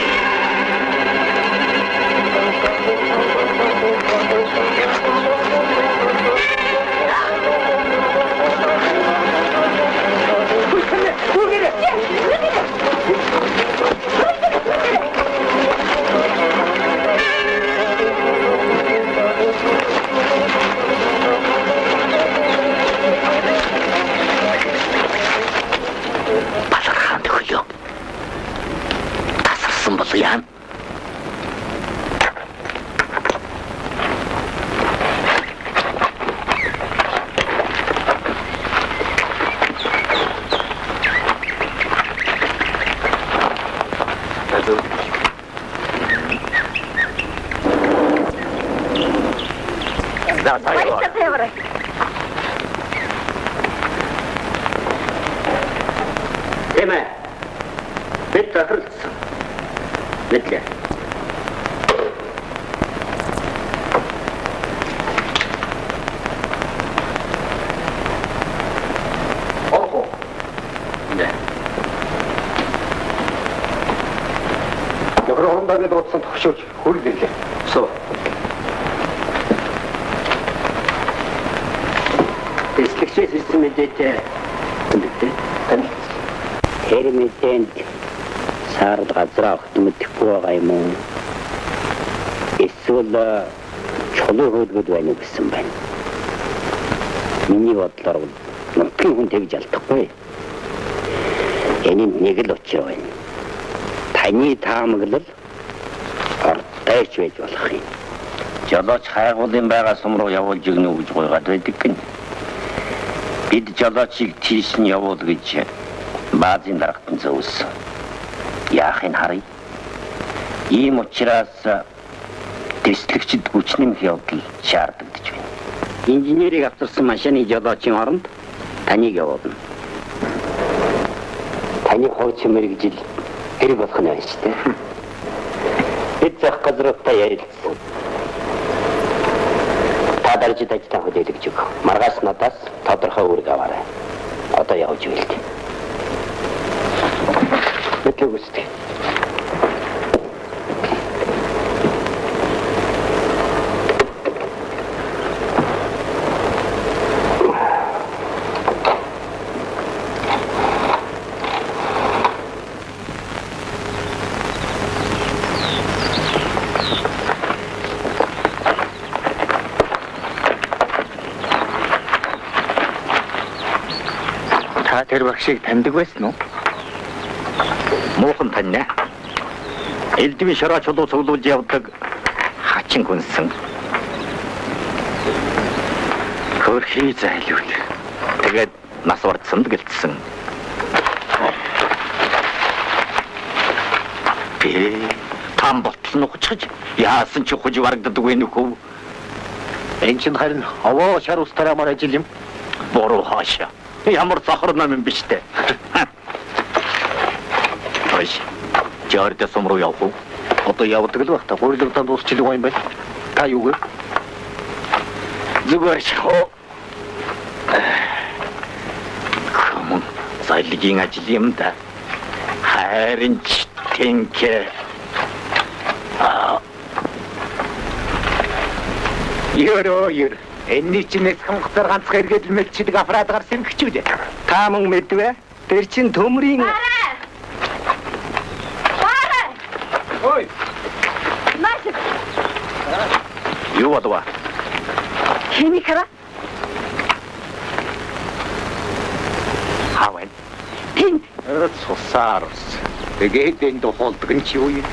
Балархан төхөлөө. Тасарсан бол яа? Эмэ. Бид захирлсан. Мэдлээ. Орго. Нэ. Нөхөр хондоо дуудсан төвшөөж хүрлээ. Суу. Тэслэгчээс ирсэн мэдээтэй. Тань. Тэр мэдээнд саард газар авахт мэдхгүй байгаа юм уу? Эсвэл чулуу хөлгөд байна гэсэн байна. Миний бодлоор нутгийн хүн тэгж алдахгүй. Энэнд нэг л учир байна. Таны таамаглал ордойч байж болох юм. Жолооч хайгуулын байгаа сум руу явуулж өгнө гэж гойгаад байдаг гин. Бид жолоочийг тийш нь явуул гэж баазын дарагтан зөөсөн. Яахын харъя. Ийм учраас дэслэгчд хүчнэмх явдал шаардагдаж байна. Инженерийг авчирсан машины жолоочийн оронд таныг явуулна. Таны хууч мэрэгжил хэрэг болох нь байна шүү дээ. Бид зах газруудтай ярилцсан. Та дарж дажтай хөдөлгөж өг. Маргааш надаас тодорхой үүрэг аваарай. Одоо явж ивэл. Мэдлэг үстэй. Та тэр багшийг таньдаг байсан уу? Муухан таньна. Элдвийн шороо чулуу цуглуулж явдаг хачин хүнсэн. Хөрхий зайлуул. Тэгээд нас барцсанд гэлтсэн. Там ботлон ухчихж яасан ч ухаж барагддаг вэ нөхөө? Энд чинь харин овоо шар устараа мар ажил юм. Боруу хаашаа. Ямар захар нам юм биш дээ. Ой. Жорд сум руу явах уу? Одоо явдаг л байх та. Гурилгадаа дуусчлаг юм байна. Та юу гээ? Зүгээр шоо. Комон зайлгийн ажил юм да. Харин ч тэнхээ. Ёроо. Энэний чинээс хамгаалаар ганцхан эргээд л мэлчдэг аппарат гарсан гिचүүд. Та мөн мэдвэ? Тэр чин төмрийн Ой, Юу болов? Хэмикара. Хавэн. Тэнд. Цусаарс. Тэгээд энэ дохолдог нь чи юу юм?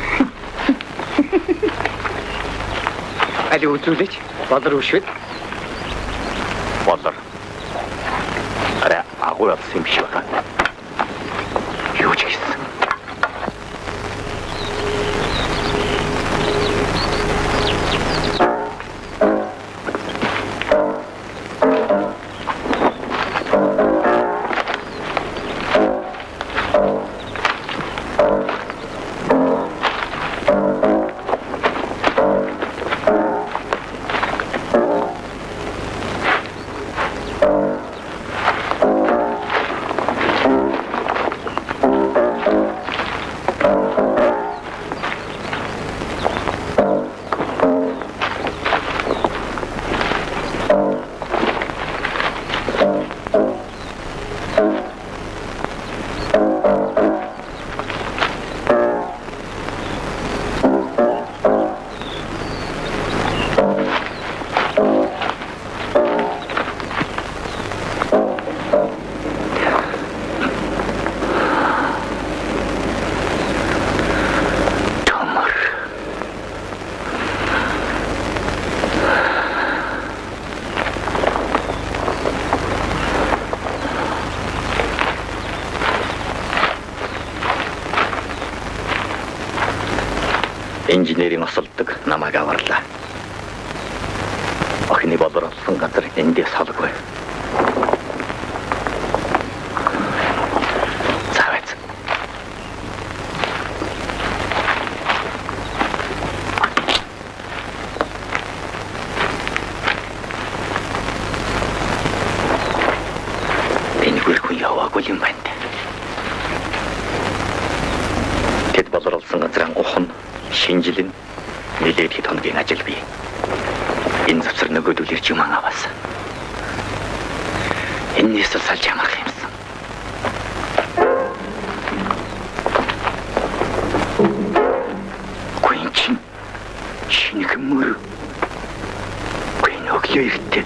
али үзүүлээч. Болор өвшөд. Болор. Арай агуу явсан юм шиг байна. Юу ч гэсэн. Инженерийн осолдог намайг аварлаа. Охины болор олсон газар эндээс холгүй. Цавэц. Энэ хүрхэн яваагүй юм байна. Тэд болор олсон газрын ухна шинжилэн нэлээд хэд хоногийн ажил бий. Энэ завсар нөгөөдүүлэрч юм аваасан. Энээс л салж ямарх юмсан. Гүнчин шинэх мөр. Гүн өглөө ихтэй.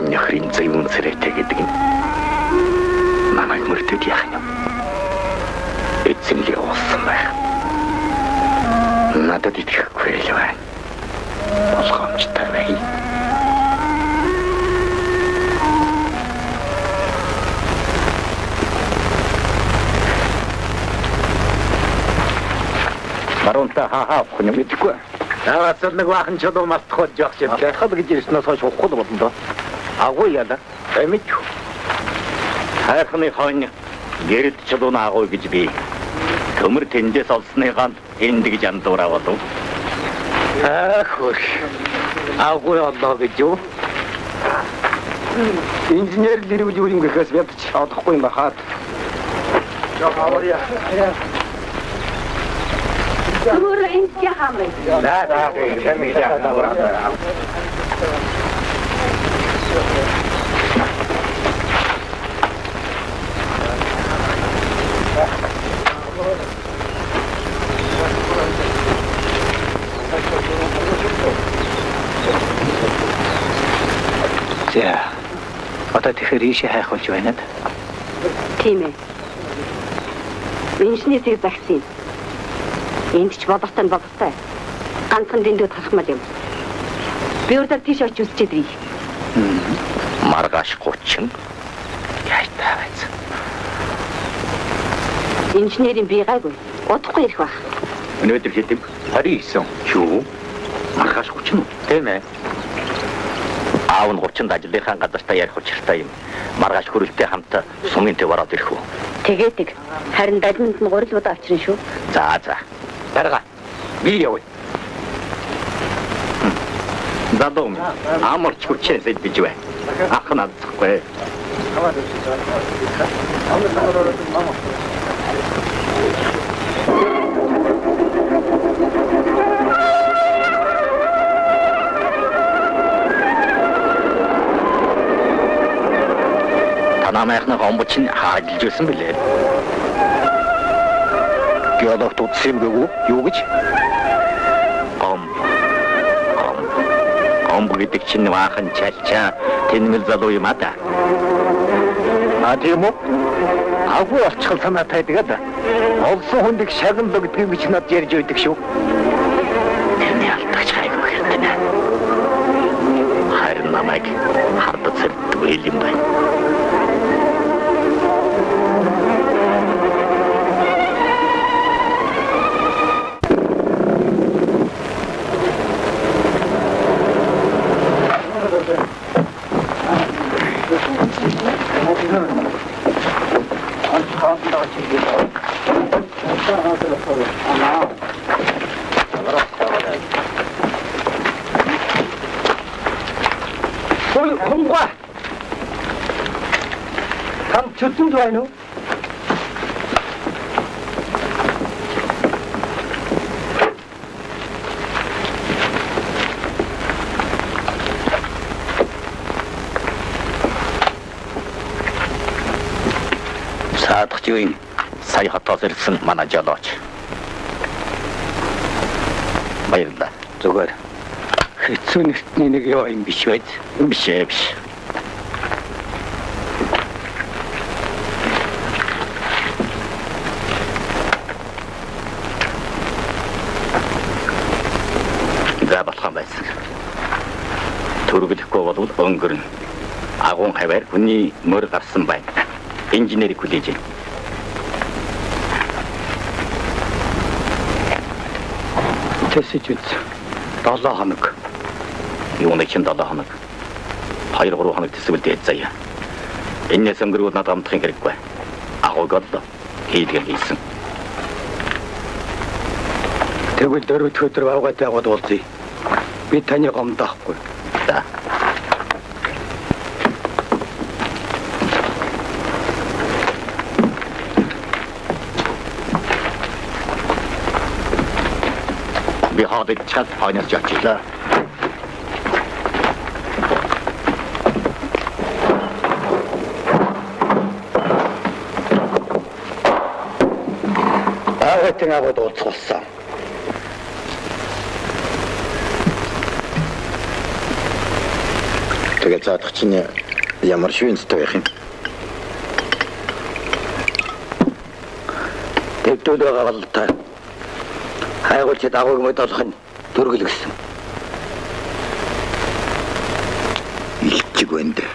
нөхрийн зөвөн царайтай гэдэг нь намайг мөрдөд яах юм. Эцэмлээ уусан байх. Надад итгэхгүй л байна. Болгоомжтой бай. Баруунтай хаа авах юм гэдэггүй. Наваас нэг бахан чулуу малтах болж явах юм. Хал гэж ирснээс хойш ухах болно доо. Агуу яла. Эмич. Хайрхны хойно гэрд чулуун агуу гэж би төмөр тэндээс олсныгаа энд гэж андуураа болов. Хөр. Агуу олоо гэж юу? Инженер лэрүүл юу юм гэхээс ядч олохгүй юм хаад. Өөр энэ яхам бэ? Да, хэмээн яа. За. Одоо тэгэхээр ийшээ хайх болж байна да. Тийм ээ. Инженерийг загсан. Энд ч боловтой. Ганцхан дэндүү тархмал юм. Би өөрөөр тийш очиж үзчихэд бий. Маргааш 30. Яйтай байц. Инженерийн би гайгүй. Удахгүй ирэх байх. Өнөөдөр хэдэв 29. Юу? Маргааш 30 уу? Тийм ээ. Аав нь 30-нд ажлынхаа газартаа ярих учиртай юм. Маргааш хөрөлтэй хамт сумын төв ороод ирэх үү? Тэгээд харин далинд нь гурилбод авчирна шүү. За. Дарга. Би явъя. Задом амарч хүчээс идэж бай. Ах надахгүй. Танамайхны гомбоч нь хаажлж байсан билээ. Геологт утсан юм юу гэж? Гомб гэдэг чинь ваахан чалчаа тэнмэл залуу юм аа да. Тийм үү? Агуу олчхол санаатай тэгээд олсон хүндийг шагналдаг гэдэг чинь над ярьж байдаг шүү. Тэний алдагч хайгуу хэртэнэ. Харин намайг хардаж сэрдгүй юм байна. Homqua. Thằng chút chúng tôi nữa. Саадах юу юм? Сая хотоос ирсэн манай жолооч. Баярлалаа. Зүгээр. Хэцүү нэртний нэг ёо юм биш байд. Биш. За болох юм байсан. Төрөглөхгүй бол өнгөрн. Агуун хавар хүний мөр гарсан байна. Инженерийг хүлээж байна. Тэсэж үз. 7 хоног. Юуныг чинь 7 хоног. 2-3 хоног тэсвэл дээд заяа. Энээс өнгөрүүл надад амтахын хэрэггүй. Агууг оллоо. Хийдгэр хийсэн. Тэгвэл 4 дахь өдөр авгаатай аваад уулзъя. Би таны гомдохгүй. За. Би хадад чад хойноос жаачлаа. Авгаатай аваад уулзсан. Тэгээд заадах чинь ямар шивэнцтэй байх юм? Тэгдүүл байгаа бол та хайгуулч дагууг мэдүүлэх нь төргөл гэсэн. Илчиг байна дээ.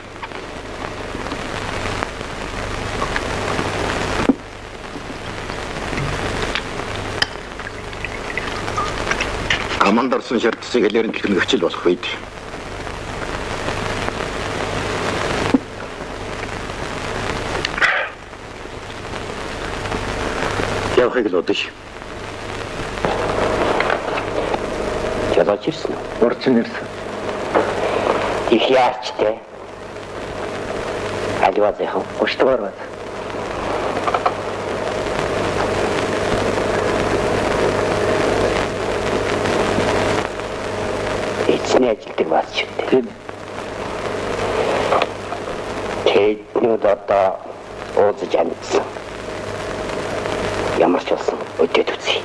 Командорсон шаардсан хэлээр нь техникчл болох үед. Явахыг л удаж. Ялаач ирсэн үү? Урчин ирсэн. Их яарчтэй. Аливаа зэхав. Гуштгаар бат. Эцний ажилтг бац ч үү. Тийм. Тэднүүд одоо уулзаж амжсан. Ямар ч болсон өдөөд үзье.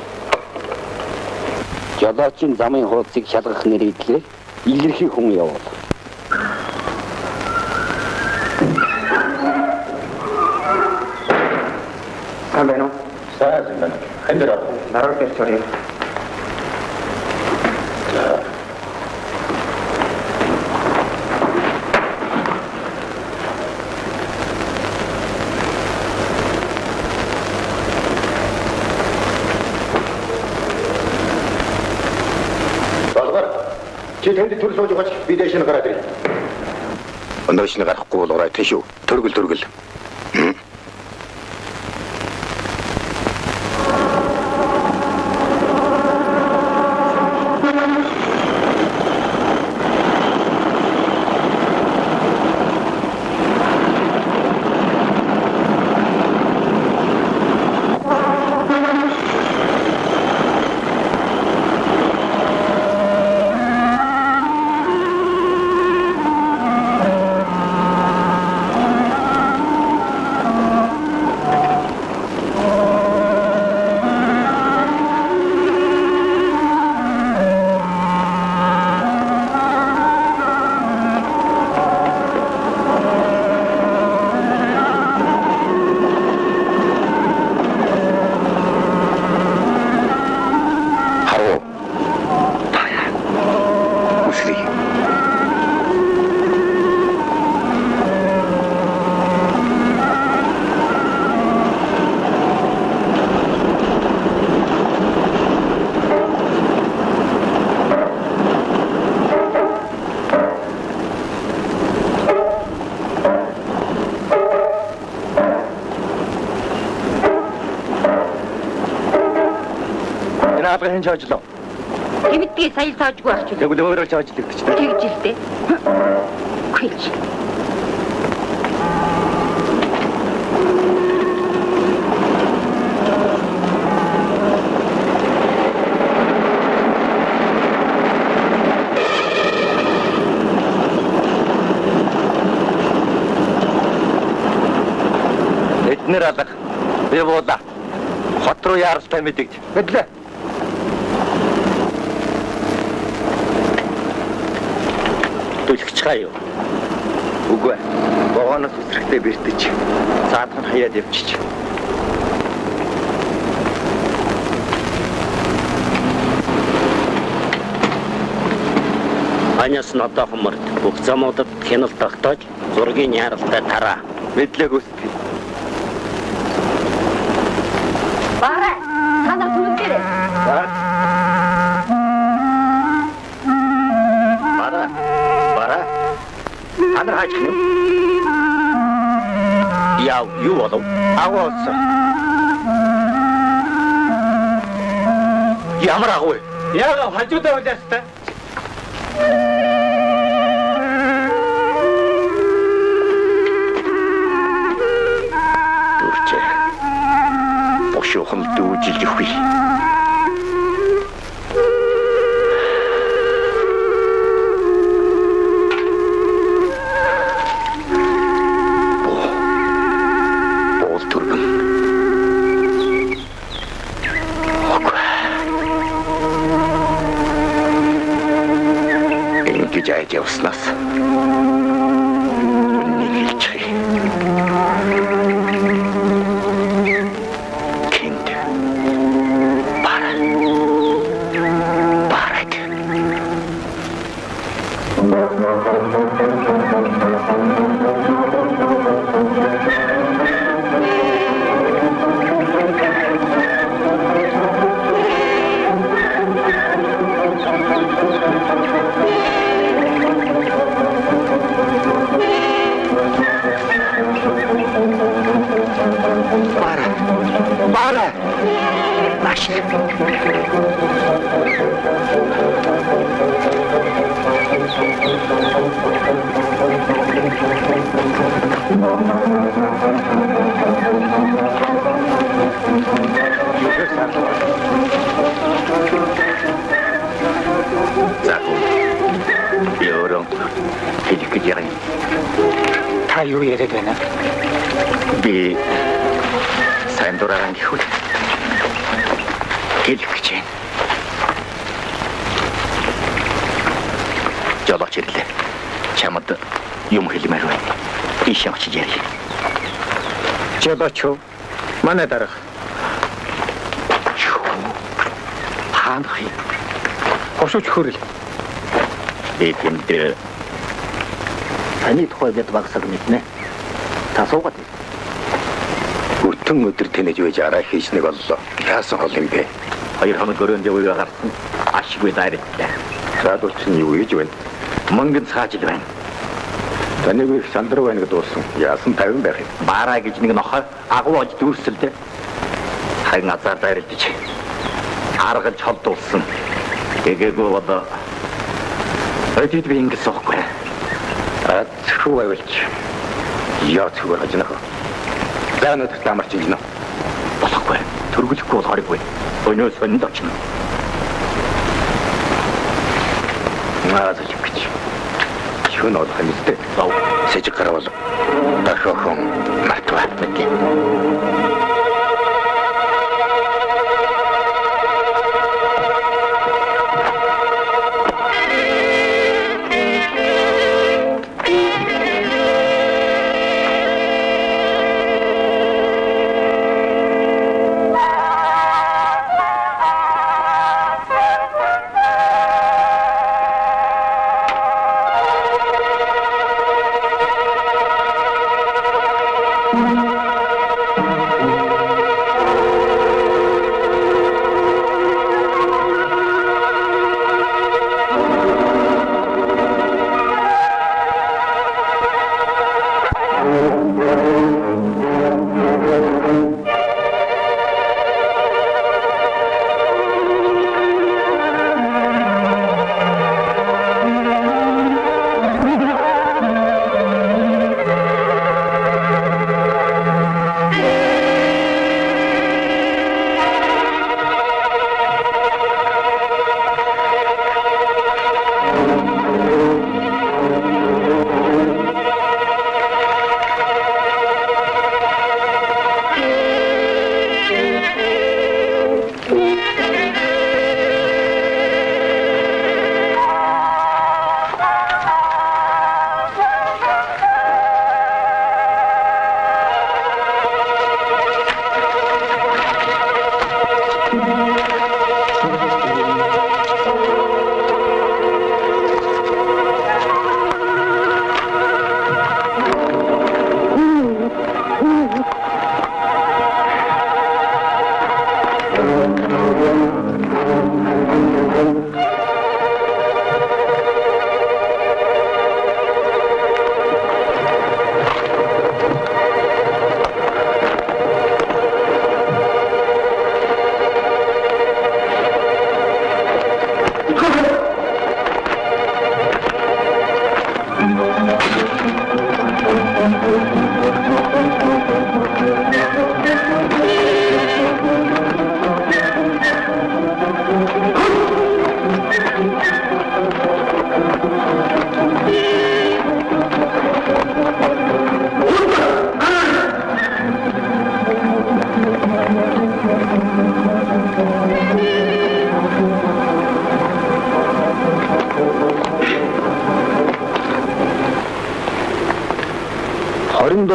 Жолоочийн замын хуудсыг шалгах нэрийдлээ илэрхий хүн явуул. Амбено. Сайн байна. Хэмбэр Нараар бэрчэрээ. Чи тэнд төр сууж байгаа ч би дэш нь гараад ирээ. Өнөөдөр шинэ гарахгүй бол орой тийш үү. Төргөл. Наадга хэн чаажлаа? Хэмтгий сая таажгүй ах ч. Тэгвэл өөрөө чаажлаа гэж дээ. Тэгж илтэй. Хүйч. Эднэр алга. Би буула. Хот руу яаралтай мэдэгч. Мэдлээ. Түлхэж хаяа. Үгүй. Богоноос үсрэхтэй бэртэж. Цаадах нь хаяад явчих. Анаас нь одоохон мөрд бүх замуудад хяналт тогтоож зургийн яаралтай тараа. Мэдлээ гүйцэтгэе. Бара. Танаа түлхээрээ. Бара. Анар хаачих юм. Яв, юу болов? Агуулсан. Ямар агуу вэ? Яага хажуудаа үлээс та. Дурчээ. Бошуухан дүүжилж өгье. Явснаас Би өөрөө хэлэх гэж байгаа юм. Та юу яриад байна? Би сайн дураараа гэхүүл хэлэх гэж байна. Жолооч ирлээ. Чамд юм хэлмээр байна. Ийш очиж ярих. Жолооч юу? Манай дарга. Хаанах юм? Хошууч хөрөл. Би тэнд таны тухай бид багсаг мэднэ. Та суугаад. Өртөн өдөр тэнэж байж арай хийж нэг боллоо. Яасан хол юм бэ? 2 хоног өрөөнд яваа гарсан. Ашиггүй дайралтай. Заадуулч нь юу гэж байна? Мөнгөнд цаажил байна. Таныг их сандар байна гэдээ дуусан. Яасан 50 байх юм. Баараа гэж нэг нохой агуу ож дүүрсэлдэ. Харин азар дайралдаж. Аргалж холдуулсан. Эгээгүй одоо өдөрт би ингэж суухгүй. Хүү байвалч яа зүгээр гэж нөхө. Заанууд тамарч ингэнэ. Болохгүй. Төргөлөхгүй бол харахгүй. Өнөө сонд очно. Наад ч гэж. Шүн олох юм дээ. Бав. Сэжиг гаравал дахихан матваа мэдээ.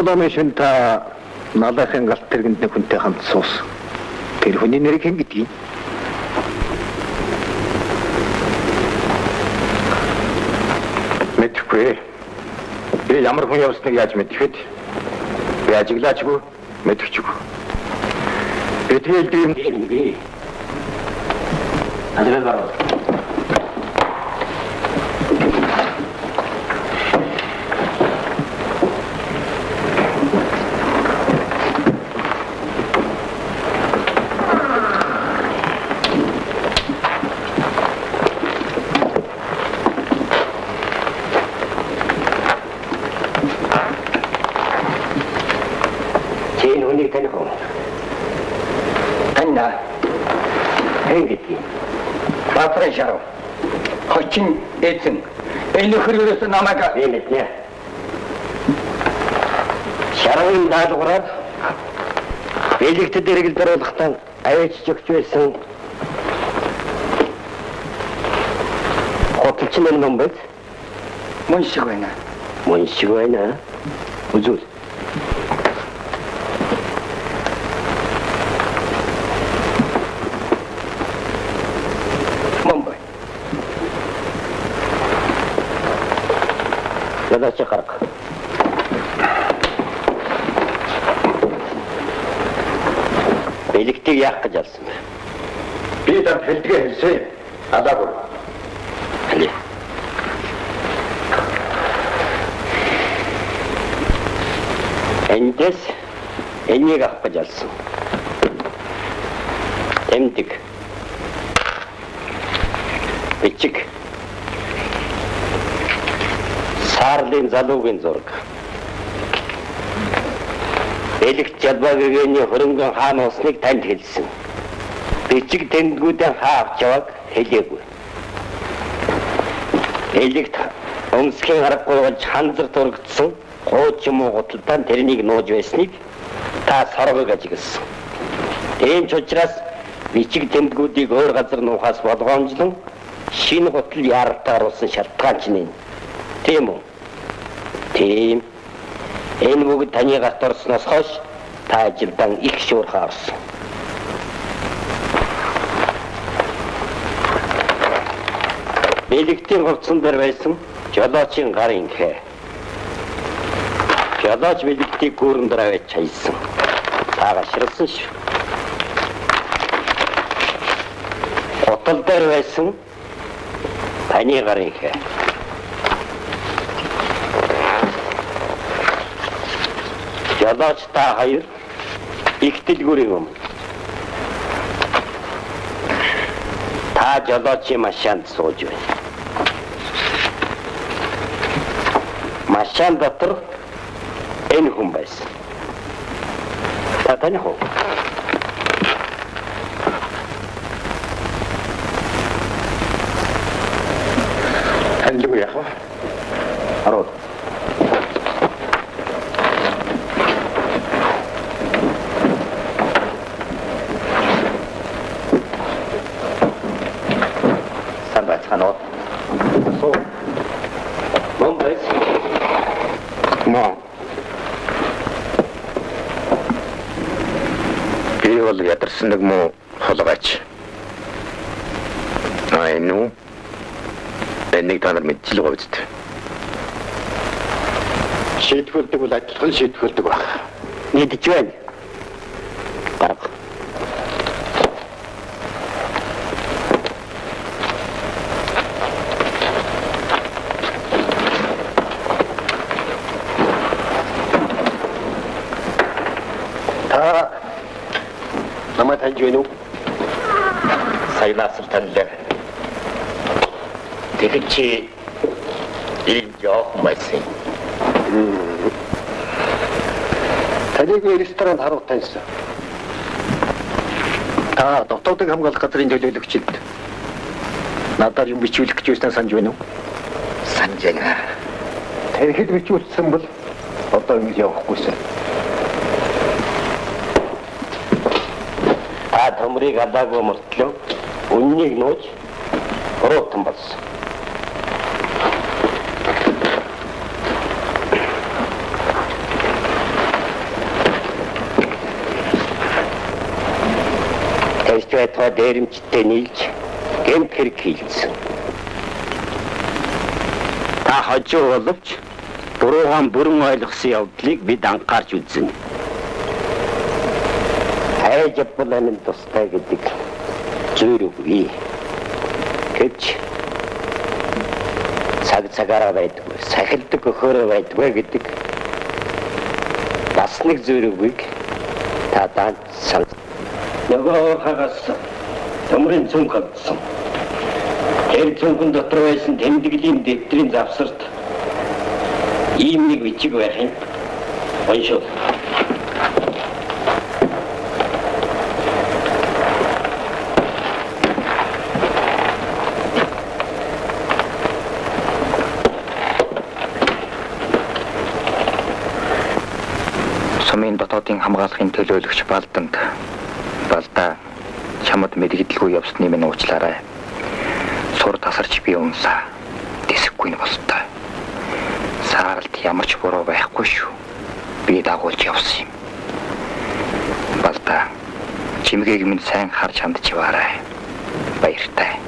Долооны шин та налахын галт тэргэнд нэг хүнтэй хамт суус. Тэр хүний нэрийг хэн гэдгийг? Мэдхгүй. Би ямар хүн явсныг яаж мэдхэд? Би ажиглаачгүй, мэдчихгүй. Би тэгэл юм би. Адилхан гараа. таних уу? Таньна. Энгэж. Батрай шарав. Хочин эзэн. Энэ хөрөөс намайг эмэтнэ. Шаравын даалгавраар биелэгт дэрэгэл дөрөлхтэн аваач өгч байсан. Хотолчин ном байд. Мөн шиг байна. Мөн шиг байна. Үзүүл. Мамбай. Задача харах. Биелэгтийг яах гэж алсан бэ? Би танд хэлдгээ хэлсэн. Адаагүй. Хали. Эндээс энийг авах гэж алсан. Эмдэг. Бичиг. Саарлын залуугийн зураг. Элэгт Жалбаагийн хөрөнгөн хаан усныг танд хэлсэн. Бичиг тэмдгүүдэн хаа авч яваг хэлээгүй. Элэгт өмсгийн аргагүй болж ханзар дурагдсан гооч юм уу гуталдан тэрнийг нууж байсныг та соргог ажигласан. Тийм ч учраас бичиг тэмдгүүдийг өөр газар нуухаас болгоомжлон шинэ гутал яаралтаар улсан шалтгаан ч нэ. Тийм үү? Тийм. Энэ бүгд таны гарт орсноос хойш та ажилдан их шуурхаа орсон. Биелэгтийн хувцсан дээр байсан жолоочийн гарын хэ. Жолооч биелэгтийг гүүрэн дээр аваад чайсан. Та гашралсан шүү. Хотол дээр байсан таны гарын хэ. Жолооч та хоёр их дэлгүүрийн өмнө. Та жолоочийн машинд сууж байна. Машин дотор энэ хүн байсан. Та таних уу? Таньлгүй яах вэ? Арууд. Санбайцгаанууд. Суу. Момбайс. Моо. Би бол ядарсан нэг муу холгооч. Ну. Энийг та нар мэдчихэл байгаа үст. Шийдвэрлэдэг бол адилхан шийдвэрлэдэг баг. Мэдэж байна. Бараг. Та намайг таньж байна уу? Саянаас л таньлаа. Тэгэхэд чи ийм явах байсан. Таныг ресторанд харуул таньсан. Та дотоодыг хамгаалах газрын төлөөлөгчд надад юм бичүүлэх гэж байсан санаж байна уу? Санаж байна. Тэгэхэд бичүүлсэн бол одоо ингэ явахгүйсэн. Та төмрийг адаагүй мөртлөө үннийг нууж буруутан болсон. Тэжтвэтwa дээрэмчтэй нийлж гэмт хэрэг хийлсэн. Та хожуу боловч буруугаан бүрэн ойлгосон явдлыг бид анхаарч үзнэ. Хайж болон тустай гэдэг зүрхгүй. Гэвч цагаараа байдгүй, сахилдаг өхөөрөө байдгүй гэдэг бас нэг зүрхгүйг та даан сан. Нөгөө хагас төмрийн цүнх авсан. Тэр цүнхэн дотор байсан тэмдэглэлийн дэвтрийн завсарт ийм нэг бичиг байх юм. Оншоо. намын дотоодын хамгаалахын төлөөлөгч Балда чамд мэдгэлгүй явсны минь уучлаарай. Сур тасарч би унсаа. Дэсэхгүй нь болтой. Сааралд ямар ч буруу байхгүй шүү. Би дагуулж явсан юм. Балда чимгээг минь сайн харж хандж яваарай. Баяртай.